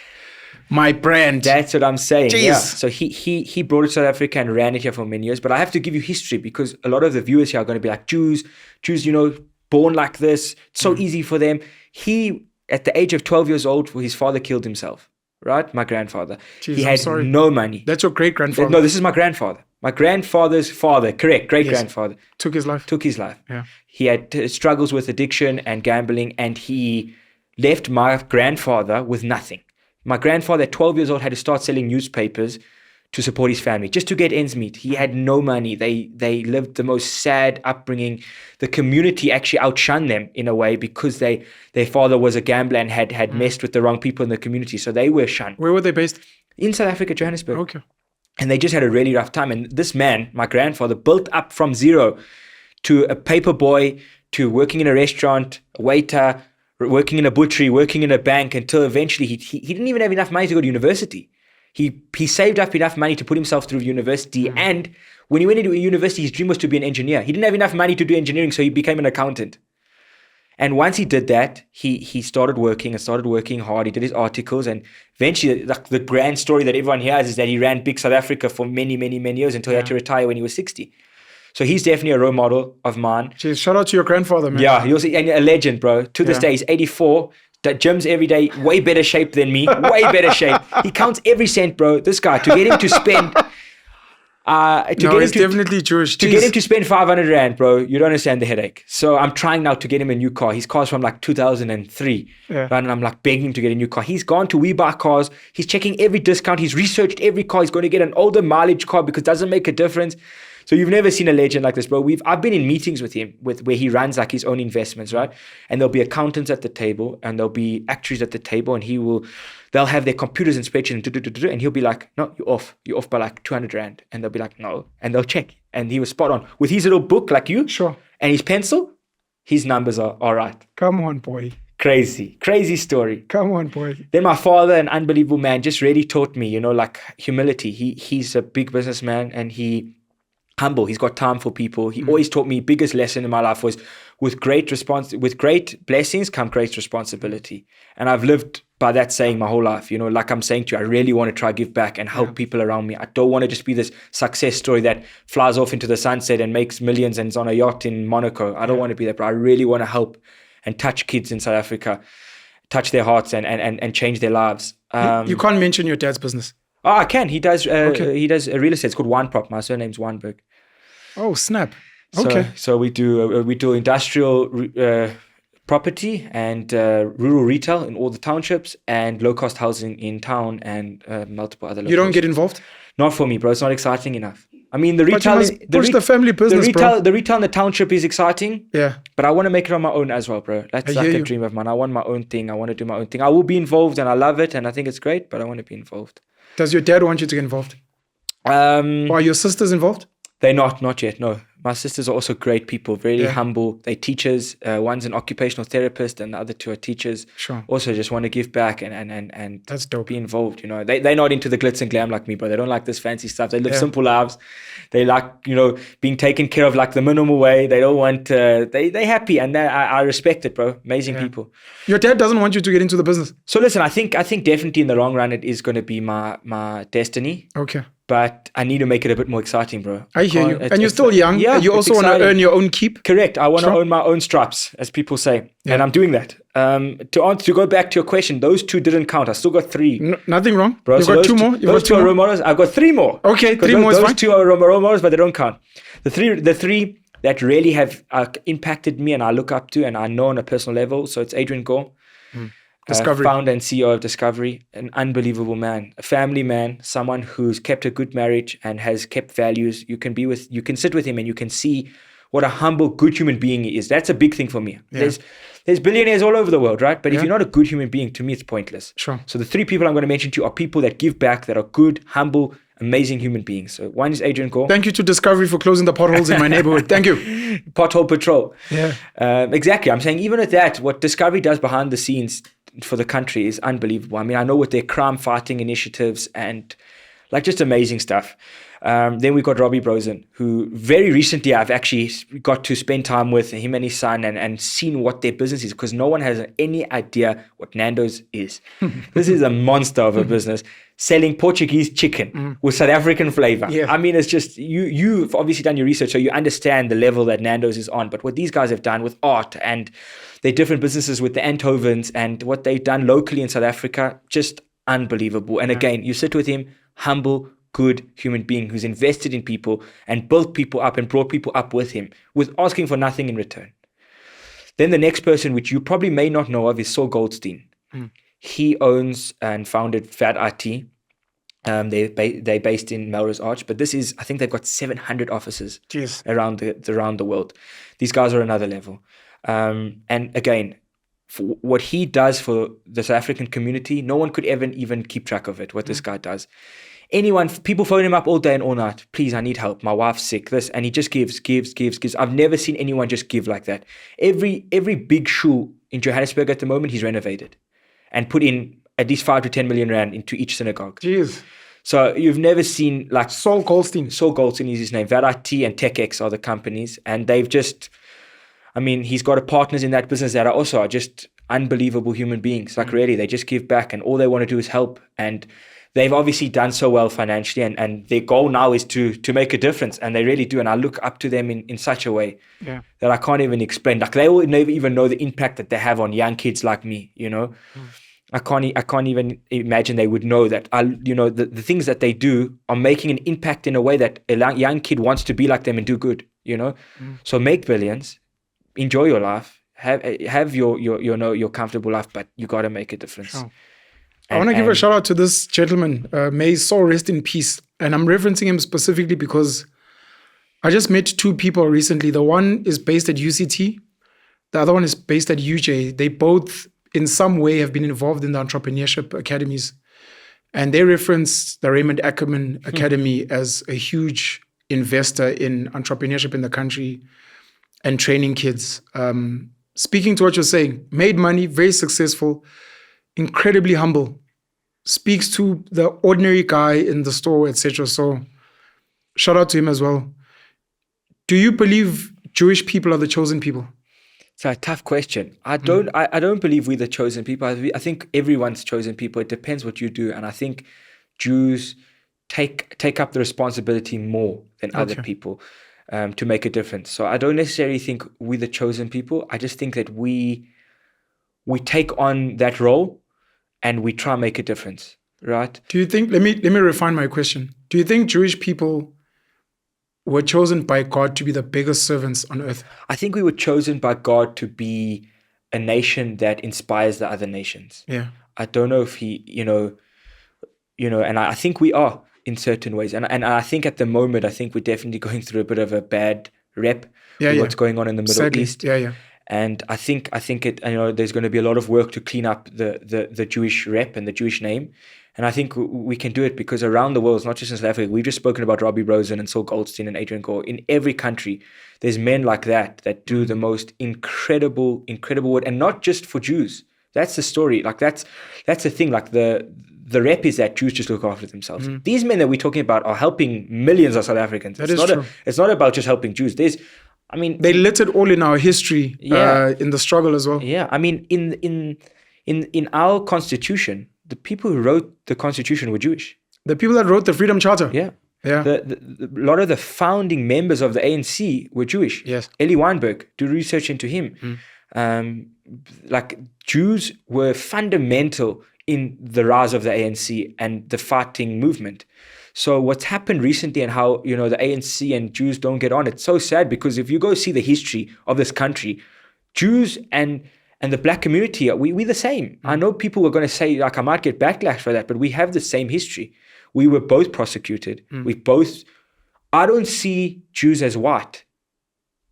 my brand. That's what I'm saying. Jeez. Yeah. So he brought it to South Africa and ran it here for many years. But I have to give you history because a lot of the viewers here are going to be like, Jews, you know, born like this. It's so easy for them. He, at the age of 12 years old, his father killed himself. Right? My grandfather. Jeez, he I'm had sorry. no money. That's your great-grandfather. No, this is my grandfather. My grandfather's father, correct, great-grandfather. Took his life. Took his life. Yeah. He had struggles with addiction and gambling, and he left my grandfather with nothing. My grandfather at 12 years old had to start selling newspapers to support his family, just to get ends meet. He had no money. They lived the most sad upbringing. The community actually outshunned them in a way because their father was a gambler and had messed with the wrong people in the community. So they were shunned. Where were they based? In South Africa, Johannesburg. Okay. And they just had a really rough time. And this man, my grandfather, built up from zero to a paper boy, to working in a restaurant, a waiter, working in a butchery, working in a bank, until eventually he didn't even have enough money to go to university. He saved up enough money to put himself through university. And when he went into university, his dream was to be an engineer. He didn't have enough money to do engineering, so he became an accountant. And once he did that, he started working hard. He did his articles, and eventually the grand story that everyone hears is that he ran Big South Africa for many, many, many years until he had to retire when he was 60. So he's definitely a role model of mine. Jeez, shout out to your grandfather, man. Yeah, he was a legend, bro. To this Yeah. day, he's 84. That gyms every day, way better shape than me. Way better shape. He counts every cent, bro. This guy, to get him to spend, He's definitely Jewish. to Jeez. get him to spend 500 rand, bro, you don't understand the headache. So I'm trying now to get him a new car. His car's from like 2003. Yeah. Right? And I'm like begging him to get a new car. He's gone to We Buy Cars. He's checking every discount. He's researched every car. He's going to get an older mileage car because it doesn't make a difference. So you've never seen a legend like this, bro. I've been in meetings with him where he runs like his own investments, right? And there'll be accountants at the table and there'll be actuaries at the table, and they'll have their computers and spreadsheets, and he'll be like, no, you're off by like 200 rand. And they'll be like, no. And they'll check. And he was spot on. With his little book like you Sure. and his pencil, his numbers are all right. Come on, boy. Crazy story. Come on, boy. Then my father, an unbelievable man, just really taught me, like humility. He's a big businessman and humble. He's got time for people. He always taught me, biggest lesson in my life was with great blessings come great responsibility. And I've lived by that saying my whole life. Like I'm saying to you, I really want to try give back and help people around me. I don't want to just be this success story that flies off into the sunset and makes millions and is on a yacht in Monaco. I don't want to be that, but I really want to help and touch kids in South Africa, touch their hearts and change their lives. You can't mention your dad's business. Oh, I can. He does. Okay. He does real estate. It's called Weinprop. My surname's Weinberg. Oh, snap. Okay. So we do industrial property and rural retail in all the townships and low cost housing in town and multiple other. You don't get involved? Not for me, bro. It's not exciting enough. I mean, the But you retail, must push the family business, bro. the retail in the township is exciting. Yeah. But I want to make it on my own as well, bro. That's I like hear a you. dream of mine. I want my own thing. I want to do my own thing. I will be involved and I love it and I think it's great, but I want to be involved. Does your dad want you to get involved? Or are your sisters involved? They're not yet, no. My sisters are also great people, very Yeah. humble. They're teachers. One's an occupational therapist and the other two are teachers. Sure. Also just want to give back and That's dope. be involved, They're not into the glitz and glam like me, bro. They don't like this fancy stuff. They live Yeah. simple lives. They like, being taken care of like the minimal way. They don't want, they're happy and I respect it, bro. Amazing Yeah. people. Your dad doesn't want you to get into the business. So listen, I think definitely in the long run, it is going to be my destiny. Okay. But I need to make it a bit more exciting, bro. I hear you. It's- And you're it's- still young. Yeah, You it's also want to exciting. earn your own keep. Correct. I want to Sure. own my own stripes, as people say, Yeah. and I'm doing that. To go back to your question, those two didn't count. I still got three. Nothing wrong. Bro, You've so got those two more. You've those got two two are more. role models. I've got three more. Okay, 'Cause three more is those fine. two are role models, but they don't count. The three that really have impacted me and I look up to and I know on a personal level. So it's Adrian Gore, Discovery. founder and CEO of Discovery, an unbelievable man, a family man, someone who's kept a good marriage and has kept values. You can sit with him and you can see what a humble, good human being he is. That's a big thing for me. Yeah. There's billionaires all over the world, right? But if Yeah. you're not a good human being, to me, it's pointless. Sure. So the three people I'm going to mention to you are people that give back, that are good, humble, amazing human beings. So one is Adrian Gore, Thank you to Discovery for closing the potholes in my neighborhood. Thank you. Pothole Patrol. Yeah. Exactly. I'm saying even at that, what Discovery does behind the scenes for the country is unbelievable. I mean, I know with their crime fighting initiatives and like just amazing stuff. Then we got Robbie Brosen, who very recently I've actually got to spend time with him and his son and seen what their business is, because no one has any idea what Nando's is. This is a monster of a business selling Portuguese chicken with South African flavor. Yeah. I mean, it's just, you've obviously done your research, so you understand the level that Nando's is on. But what these guys have done with art and their different businesses with the Antovans and what they've done locally in South Africa, just unbelievable. And again, you sit with him, humble, good human being who's invested in people and built people up and brought people up with him with asking for nothing in return. Then the next person, which you probably may not know of, is Saul Goldstein. He owns and founded Fat IT. They're based in Melrose Arch, but this is, I think they've got 700 offices Jeez. around the world. These guys are another level. And again, for what he does for the South African community, no one could ever even keep track of it, what this guy does. People phone him up all day and all night. Please, I need help. My wife's sick. This, and he just gives. I've never seen anyone just give like that. Every big shul in Johannesburg at the moment, he's renovated and put in at least 5 to 10 million rand into each synagogue. Jeez. So you've never seen like Saul Goldstein. Saul Goldstein is his name. VAT and TechX are the companies, and they've just, I mean, he's got partners in that business that are just unbelievable human beings. Like really, they just give back, and all they want to do is help. And they've obviously done so well financially, and their goal now is to make a difference, and they really do. And I look up to them in such a way Yeah. that I can't even explain. Like they will never even know the impact that they have on young kids like me, you know. I can't even imagine they would know that the things that they do are making an impact in a way that a young kid wants to be like them and do good, you know. So make billions, enjoy your life, have your comfortable life, but you got to make a difference. Sure. I want to give a shout out to this gentleman. May his soul rest in peace. And I'm referencing him specifically because I just met two people recently. The one is based at UCT. The other one is based at UJ. They both, in some way, have been involved in the entrepreneurship academies. And they referenced the Raymond Ackerman Academy as a huge investor in entrepreneurship in the country and training kids. Speaking to what you're saying, made money, very successful, incredibly humble, speaks to the ordinary guy in the store, etc. So shout out to him as well. Do you believe Jewish people are the chosen people? It's a tough question. I don't believe we're the chosen people. I think everyone's chosen people. It depends what you do. And I think Jews take up the responsibility more than other people to make a difference. So I don't necessarily think we're the chosen people. I just think that we take on that role and we try and make a difference, right? Do you think, let me refine my question. Do you think Jewish people were chosen by God to be the biggest servants on earth? I think we were chosen by God to be a nation that inspires the other nations. Yeah. I don't know if he, and I think we are in certain ways. And I think at the moment, I think we're definitely going through a bit of a bad rep with what's going on in the Middle East. Yeah. And I think it, there's going to be a lot of work to clean up the Jewish rep and the Jewish name. And I think we can do it because around the world, it's not just in South Africa. We've just spoken about Robbie Rosen and Saul Goldstein and Adrian Gore. In every country, there's men like that do the most incredible work, and not just for Jews. That's the story. Like that's the thing. Like the rep is that Jews just look after themselves. These men that we're talking about are helping millions of South Africans. It's not about just helping Jews. They littered all in our history, in the struggle as well. Yeah, I mean, in our constitution, the people who wrote the constitution were Jewish. The people that wrote the Freedom Charter. Yeah. Yeah. A lot of the founding members of the ANC were Jewish. Yes. Eli Weinberg, do research into him. Jews were fundamental in the rise of the ANC and the fighting movement. So what's happened recently and how, the ANC and Jews don't get on, it's so sad because if you go see the history of this country, Jews and the black community, we're the same. I know people were going to say, I might get backlash for that, but we have the same history. We were both prosecuted. I don't see Jews as white.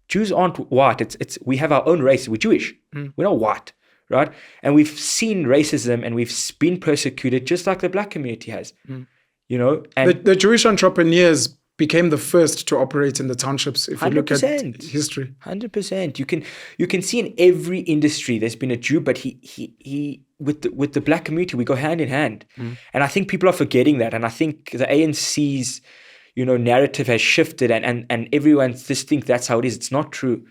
Jews aren't white. We have our own race. We're Jewish. We're not white, right? And we've seen racism and we've been persecuted just like the black community has. And the Jewish entrepreneurs became the first to operate in the townships. If you look at 100%. history, 100%. You can see in every industry there's been a Jew, but he with the black community we go hand in hand, and I think people are forgetting that, and I think the ANC's narrative has shifted, and everyone just think that's how it is. It's not true.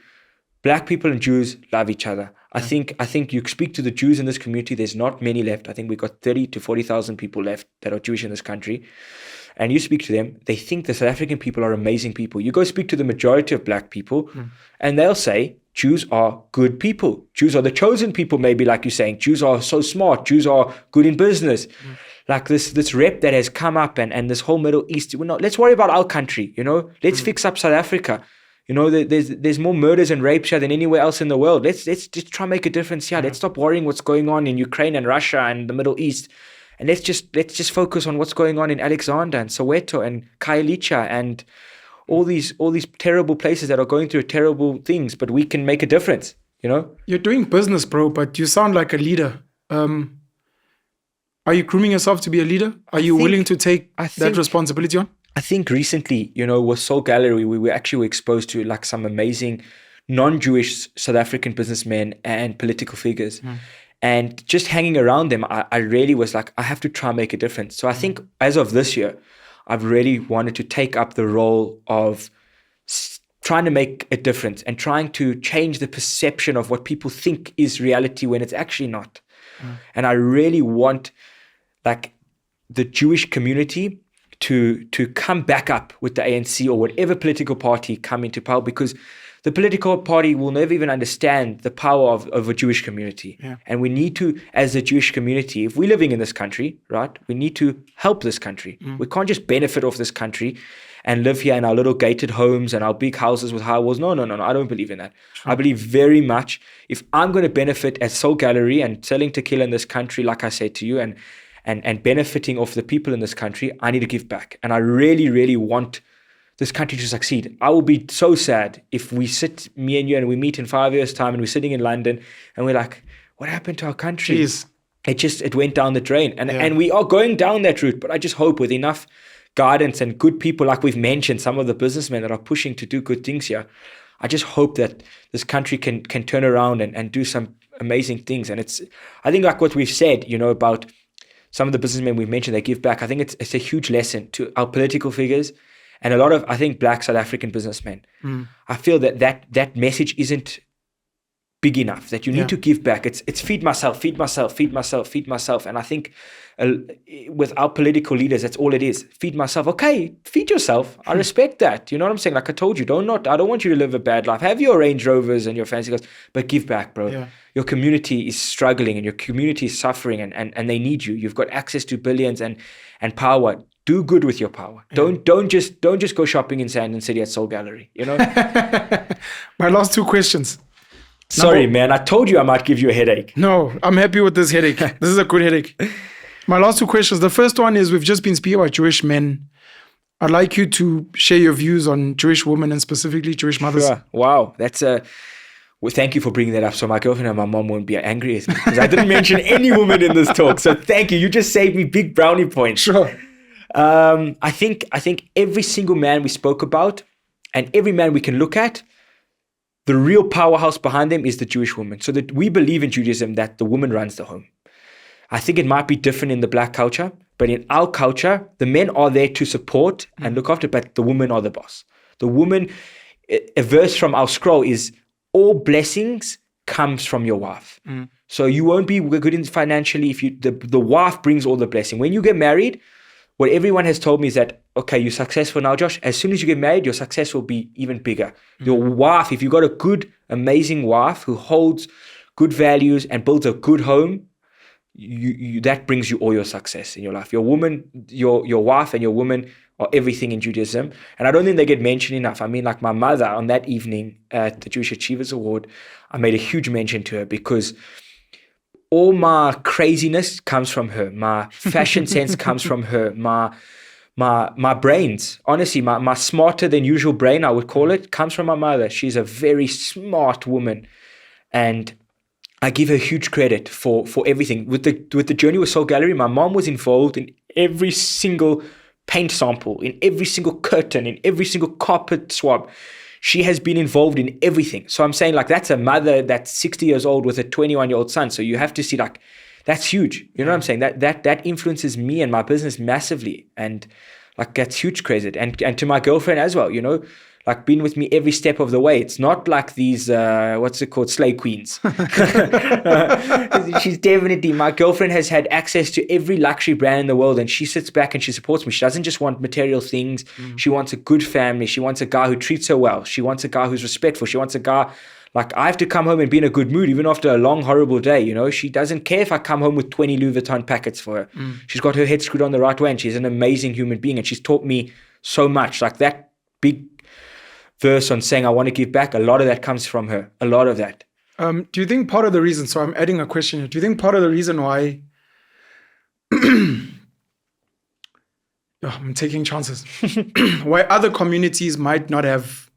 Black people and Jews love each other. I think you speak to the Jews in this community, there's not many left. I think we've got 30 to 40,000 people left that are Jewish in this country. And you speak to them, they think the South African people are amazing people. You go speak to the majority of black people and they'll say, Jews are good people. Jews are the chosen people, maybe like you're saying. Jews are so smart. Jews are good in business. Like this rep that has come up and this whole Middle East. Let's worry about our country, Let's fix up South Africa. There's more murders and rapes here than anywhere else in the world. Let's just try and make a difference here. Let's stop worrying what's going on in Ukraine and Russia and the Middle East. And let's just focus on what's going on in Alexander and Soweto and Khayelitsha and all these terrible places that are going through terrible things, but we can make a difference, You're doing business, bro, but you sound like a leader. Are you grooming yourself to be a leader? Are you willing to take that responsibility on? I think recently, with Soul Gallery, we were actually exposed to like some amazing non-Jewish South African businessmen and political figures. And just hanging around them, I really was like, I have to try and make a difference. So I think as of this year, I've really wanted to take up the role of trying to make a difference and trying to change the perception of what people think is reality when it's actually not. And I really want, the Jewish community to come back up with the ANC or whatever political party come into power, because the political party will never even understand the power of a Jewish community. Yeah. And we need to, as a Jewish community, if we're living in this country, right, we need to help this country. We can't just benefit off this country and live here in our little gated homes and our big houses with high walls. No. I don't believe in that. I believe very much if I'm going to benefit as Soul Gallery and selling tequila in this country, like I said to you, and benefiting off the people in this country, I need to give back. And I really, really want this country to succeed. I will be so sad if we sit, me and you, and we meet in 5 years' time and we're sitting in London and we're like, what happened to our country? Jeez. It went down the drain. And we are going down that route, but I just hope with enough guidance and good people, like we've mentioned, some of the businessmen that are pushing to do good things here, I just hope that this country can turn around and do some amazing things. And I think like what we've said, about some of the businessmen we've mentioned, they give back. I think it's a huge lesson to our political figures and a lot of, I think, Black South African businessmen. I feel that message isn't big enough, that you need to give back. It's feed myself. And I think with our political leaders, that's all it is. Feed myself. Okay, feed yourself. I respect that. You know what I'm saying? Like I told you, I don't want you to live a bad life. Have your Range Rovers and your fancy cars, but give back, bro. Yeah. Your community is struggling and your community is suffering and they need you. You've got access to billions and power. Do good with your power. Yeah. Don't just go shopping in Sandton City at Soul Gallery. My last two questions. Sorry, man. I told you I might give you a headache. No, I'm happy with this headache. This is a good headache. My last two questions. The first one is, we've just been speaking about Jewish men. I'd like you to share your views on Jewish women and specifically Jewish mothers. Sure. Wow. Well, thank you for bringing that up. So my girlfriend and my mom won't be angry at me because I didn't mention any woman in this talk. So thank you. You just saved me big brownie points. Sure. I think every single man we spoke about and every man we can look at, the real powerhouse behind them is the Jewish woman. So that we believe in Judaism that the woman runs the home. I think it might be different in the Black culture, but in our culture, the men are there to support and look after, but the women are the boss. The woman, a verse from our scroll is, all blessings comes from your wife. So you won't be good in financially if the wife brings all the blessing. When you get married, what everyone has told me is that, okay, you're successful now, Josh. As soon as you get married, your success will be even bigger. Your wife, if you've got a good, amazing wife who holds good values and builds a good home, that brings you all your success in your life. Your woman, your wife and your woman are everything in Judaism. And I don't think they get mentioned enough. I mean, like my mother on that evening at the Jewish Achievers Award, I made a huge mention to her because all my craziness comes from her. My fashion sense comes from her. My brains, honestly, my smarter than usual brain, I would call it, comes from my mother. She's a very smart woman. And I give her huge credit for everything. With the journey with Soul Gallery, my mom was involved in every single paint sample, in every single curtain, in every single carpet swab. She has been involved in everything. So I'm saying like that's a mother that's 60 years old with a 21-year-old son. So you have to see like that's huge. You know what I'm saying? That influences me and my business massively. And like that's huge credit. And to my girlfriend as well, like been with me every step of the way. It's not like these, slay queens. She's definitely, my girlfriend has had access to every luxury brand in the world and she sits back and she supports me. She doesn't just want material things. She wants a good family. She wants a guy who treats her well. She wants a guy who's respectful. She wants a guy, like I have to come home and be in a good mood even after a long, horrible day. She doesn't care if I come home with 20 Louis Vuitton packets for her. She's got her head screwed on the right way and she's an amazing human being and she's taught me so much. Like that big verse on saying I want to give back, a lot of that comes from her. A lot of that. Do you think part of the reason, so I'm adding a question here, do you think part of the reason why I'm taking chances, why other communities might not have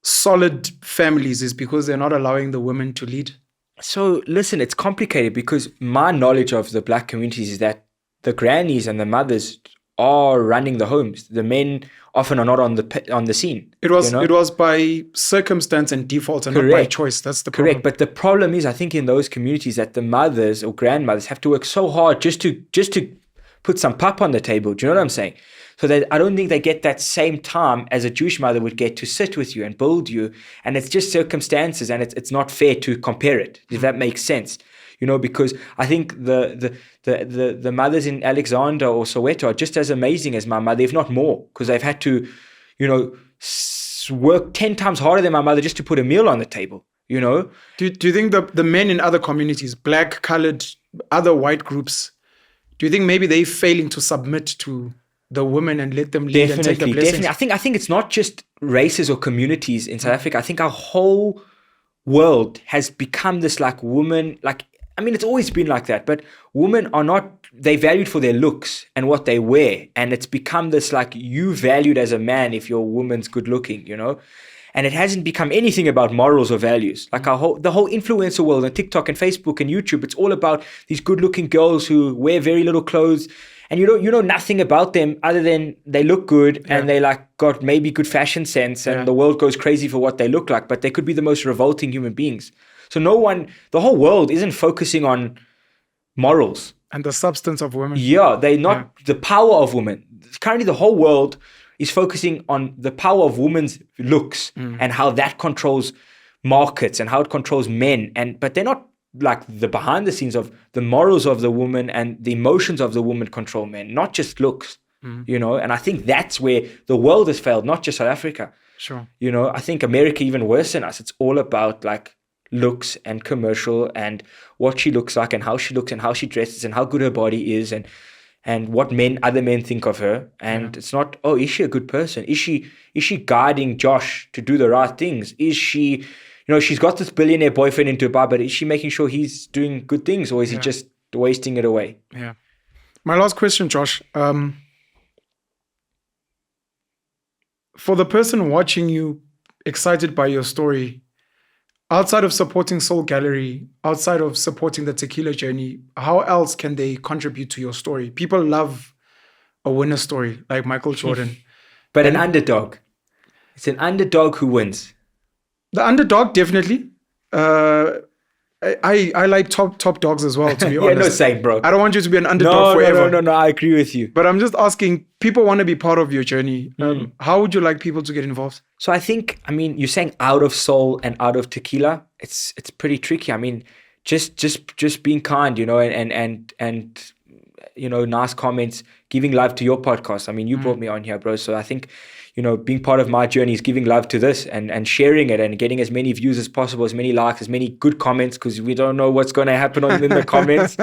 solid families is because they're not allowing the women to lead? So listen, it's complicated because my knowledge of the Black communities is that the grannies and the mothers are running the homes. The men often are not on the scene. It was by circumstance and default and not by choice. That's the problem. Correct. But the problem is, I think in those communities that the mothers or grandmothers have to work so hard just to put some pap on the table. Do you know what I'm saying? So that I don't think they get that same time as a Jewish mother would get to sit with you and build you. And it's just circumstances and it's not fair to compare it, if that makes sense. because I think the mothers in Alexander or Soweto are just as amazing as my mother, if not more, because they've had to, work 10 times harder than my mother just to put a meal on the table, Do you think the men in other communities, black, colored, other white groups, do you think maybe they're failing to submit to the women and let them lead and take the blessings? Definitely. I think it's not just races or communities in South Africa. I think our whole world has become this like woman, it's always been like that, but women are not, they're valued for their looks and what they wear. And it's become this like, you valued as a man if your woman's good looking, and it hasn't become anything about morals or values. Like the whole influencer world on TikTok and Facebook and YouTube, it's all about these good looking girls who wear very little clothes, and you know nothing about them other than they look good and they got maybe good fashion sense, and the world goes crazy for what they look like, but they could be the most revolting human beings. So the whole world isn't focusing on morals. And the substance of women. Yeah, they're not the power of women. Currently, the whole world is focusing on the power of women's looks and how that controls markets and how it controls men. But they're not like the behind the scenes of the morals of the woman and the emotions of the woman control men, not just looks, And I think that's where the world has failed, not just South Africa. Sure. I think America even worse than us. It's all about like looks and commercial and what she looks like and how she looks and how she dresses and how good her body is and what other men think of her. And it's not, is she a good person? Is she guiding Josh to do the right things? Is she, she's got this billionaire boyfriend in Dubai, but is she making sure he's doing good things, or is he just wasting it away? Yeah. My last question, Josh. For the person watching you, excited by your story, outside of supporting Soul Gallery, outside of supporting the Tequila Journey, how else can they contribute to your story? People love a winner story like Michael Jordan. But an underdog. It's an underdog who wins. The underdog, definitely. I like top dogs as well, to be honest. No, same, bro. I don't want you to be an underdog forever. No, I agree with you. But I'm just asking, people want to be part of your journey. How would you like people to get involved? So I think, you're saying out of soul and out of tequila, it's pretty tricky. Just being kind, and nice comments, giving love to your podcast. You brought me on here, bro. So I think, being part of my journey is giving love to this and sharing it and getting as many views as possible, as many likes, as many good comments, because we don't know what's going to happen in the comments.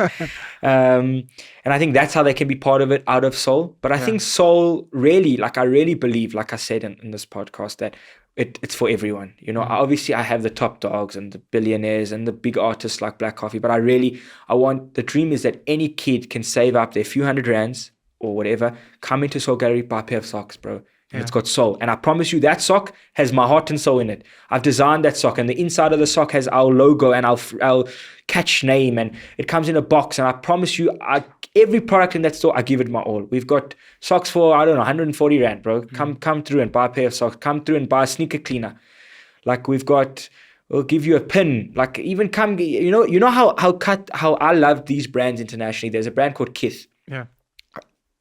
And I think that's how they can be part of it out of soul. But I think soul really, I really believe, like I said in this podcast, that it's for everyone. Obviously I have the top dogs and the billionaires and the big artists like Black Coffee, but the dream is that any kid can save up their few hundred rands or whatever, come into Soul Gallery, buy a pair of socks, bro. And it's got soul. And I promise you that sock has my heart and soul in it. I've designed that sock, and the inside of the sock has our logo and our catch name, and it comes in a box. And I promise you, every product in that store, I give it my all. We've got socks for, 140 rand, bro. Come through and buy a pair of socks. Come through and buy a sneaker cleaner. We'll give you a pin. Even come, how I love these brands internationally. There's a brand called Kith. Yeah.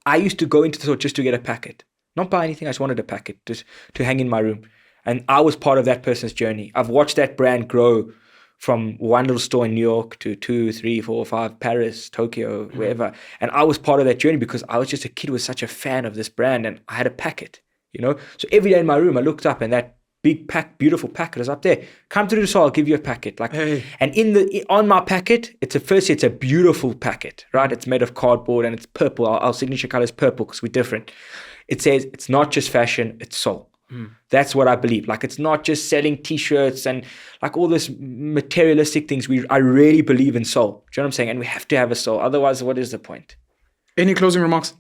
I used to go into the store just to get a packet. Not buy anything, I just wanted a packet just to hang in my room. And I was part of that person's journey. I've watched that brand grow from one little store in New York to 2, 3, 4, 5, Paris, Tokyo, wherever. And I was part of that journey because I was just a kid who was such a fan of this brand, and I had a packet, So every day in my room, I looked up and that big beautiful packet is up there. Come through the store, I'll give you a packet. And on my packet, it's a beautiful packet, right? It's made of cardboard and it's purple. Our signature color is purple because we're different. It says it's not just fashion, it's soul. That's what I believe. It's not just selling t-shirts and all this materialistic things. I really believe in soul. Do you know what I'm saying? And we have to have a soul. Otherwise, what is the point? Any closing remarks?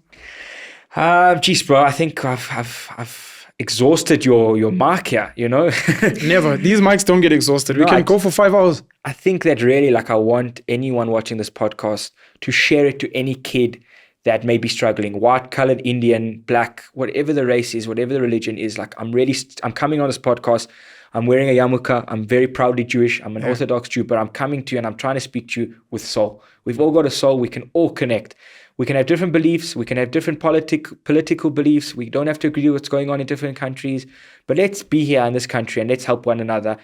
Geez, bro, I think I've exhausted your mic here, Never. These mics don't get exhausted. We can go for 5 hours. I think that really, I want anyone watching this podcast to share it to any kid that may be struggling, white, colored, Indian, black, whatever the race is, whatever the religion is. I'm coming on this podcast. I'm wearing a yarmulke. I'm very proudly Jewish. I'm an Orthodox Jew, but I'm coming to you and I'm trying to speak to you with soul. We've all got a soul. We can all connect. We can have different beliefs. We can have different political beliefs. We don't have to agree with what's going on in different countries, but let's be here in this country and let's help one another.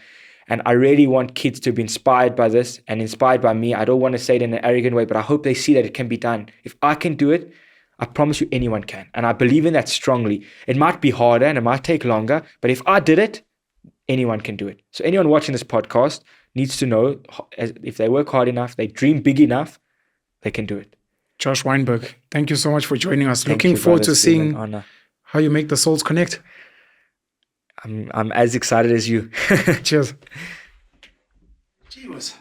And I really want kids to be inspired by this and inspired by me. I don't want to say it in an arrogant way, but I hope they see that it can be done. If I can do it, I promise you anyone can. And I believe in that strongly. It might be harder and it might take longer, but if I did it, anyone can do it. So anyone watching this podcast needs to know, if they work hard enough, they dream big enough, they can do it. Josh Weinberg, thank you so much for joining us. Thank Looking you, forward brother. to It's been an seeing honor. how you make the souls connect. I'm as excited as you. Cheers. Gee whiz.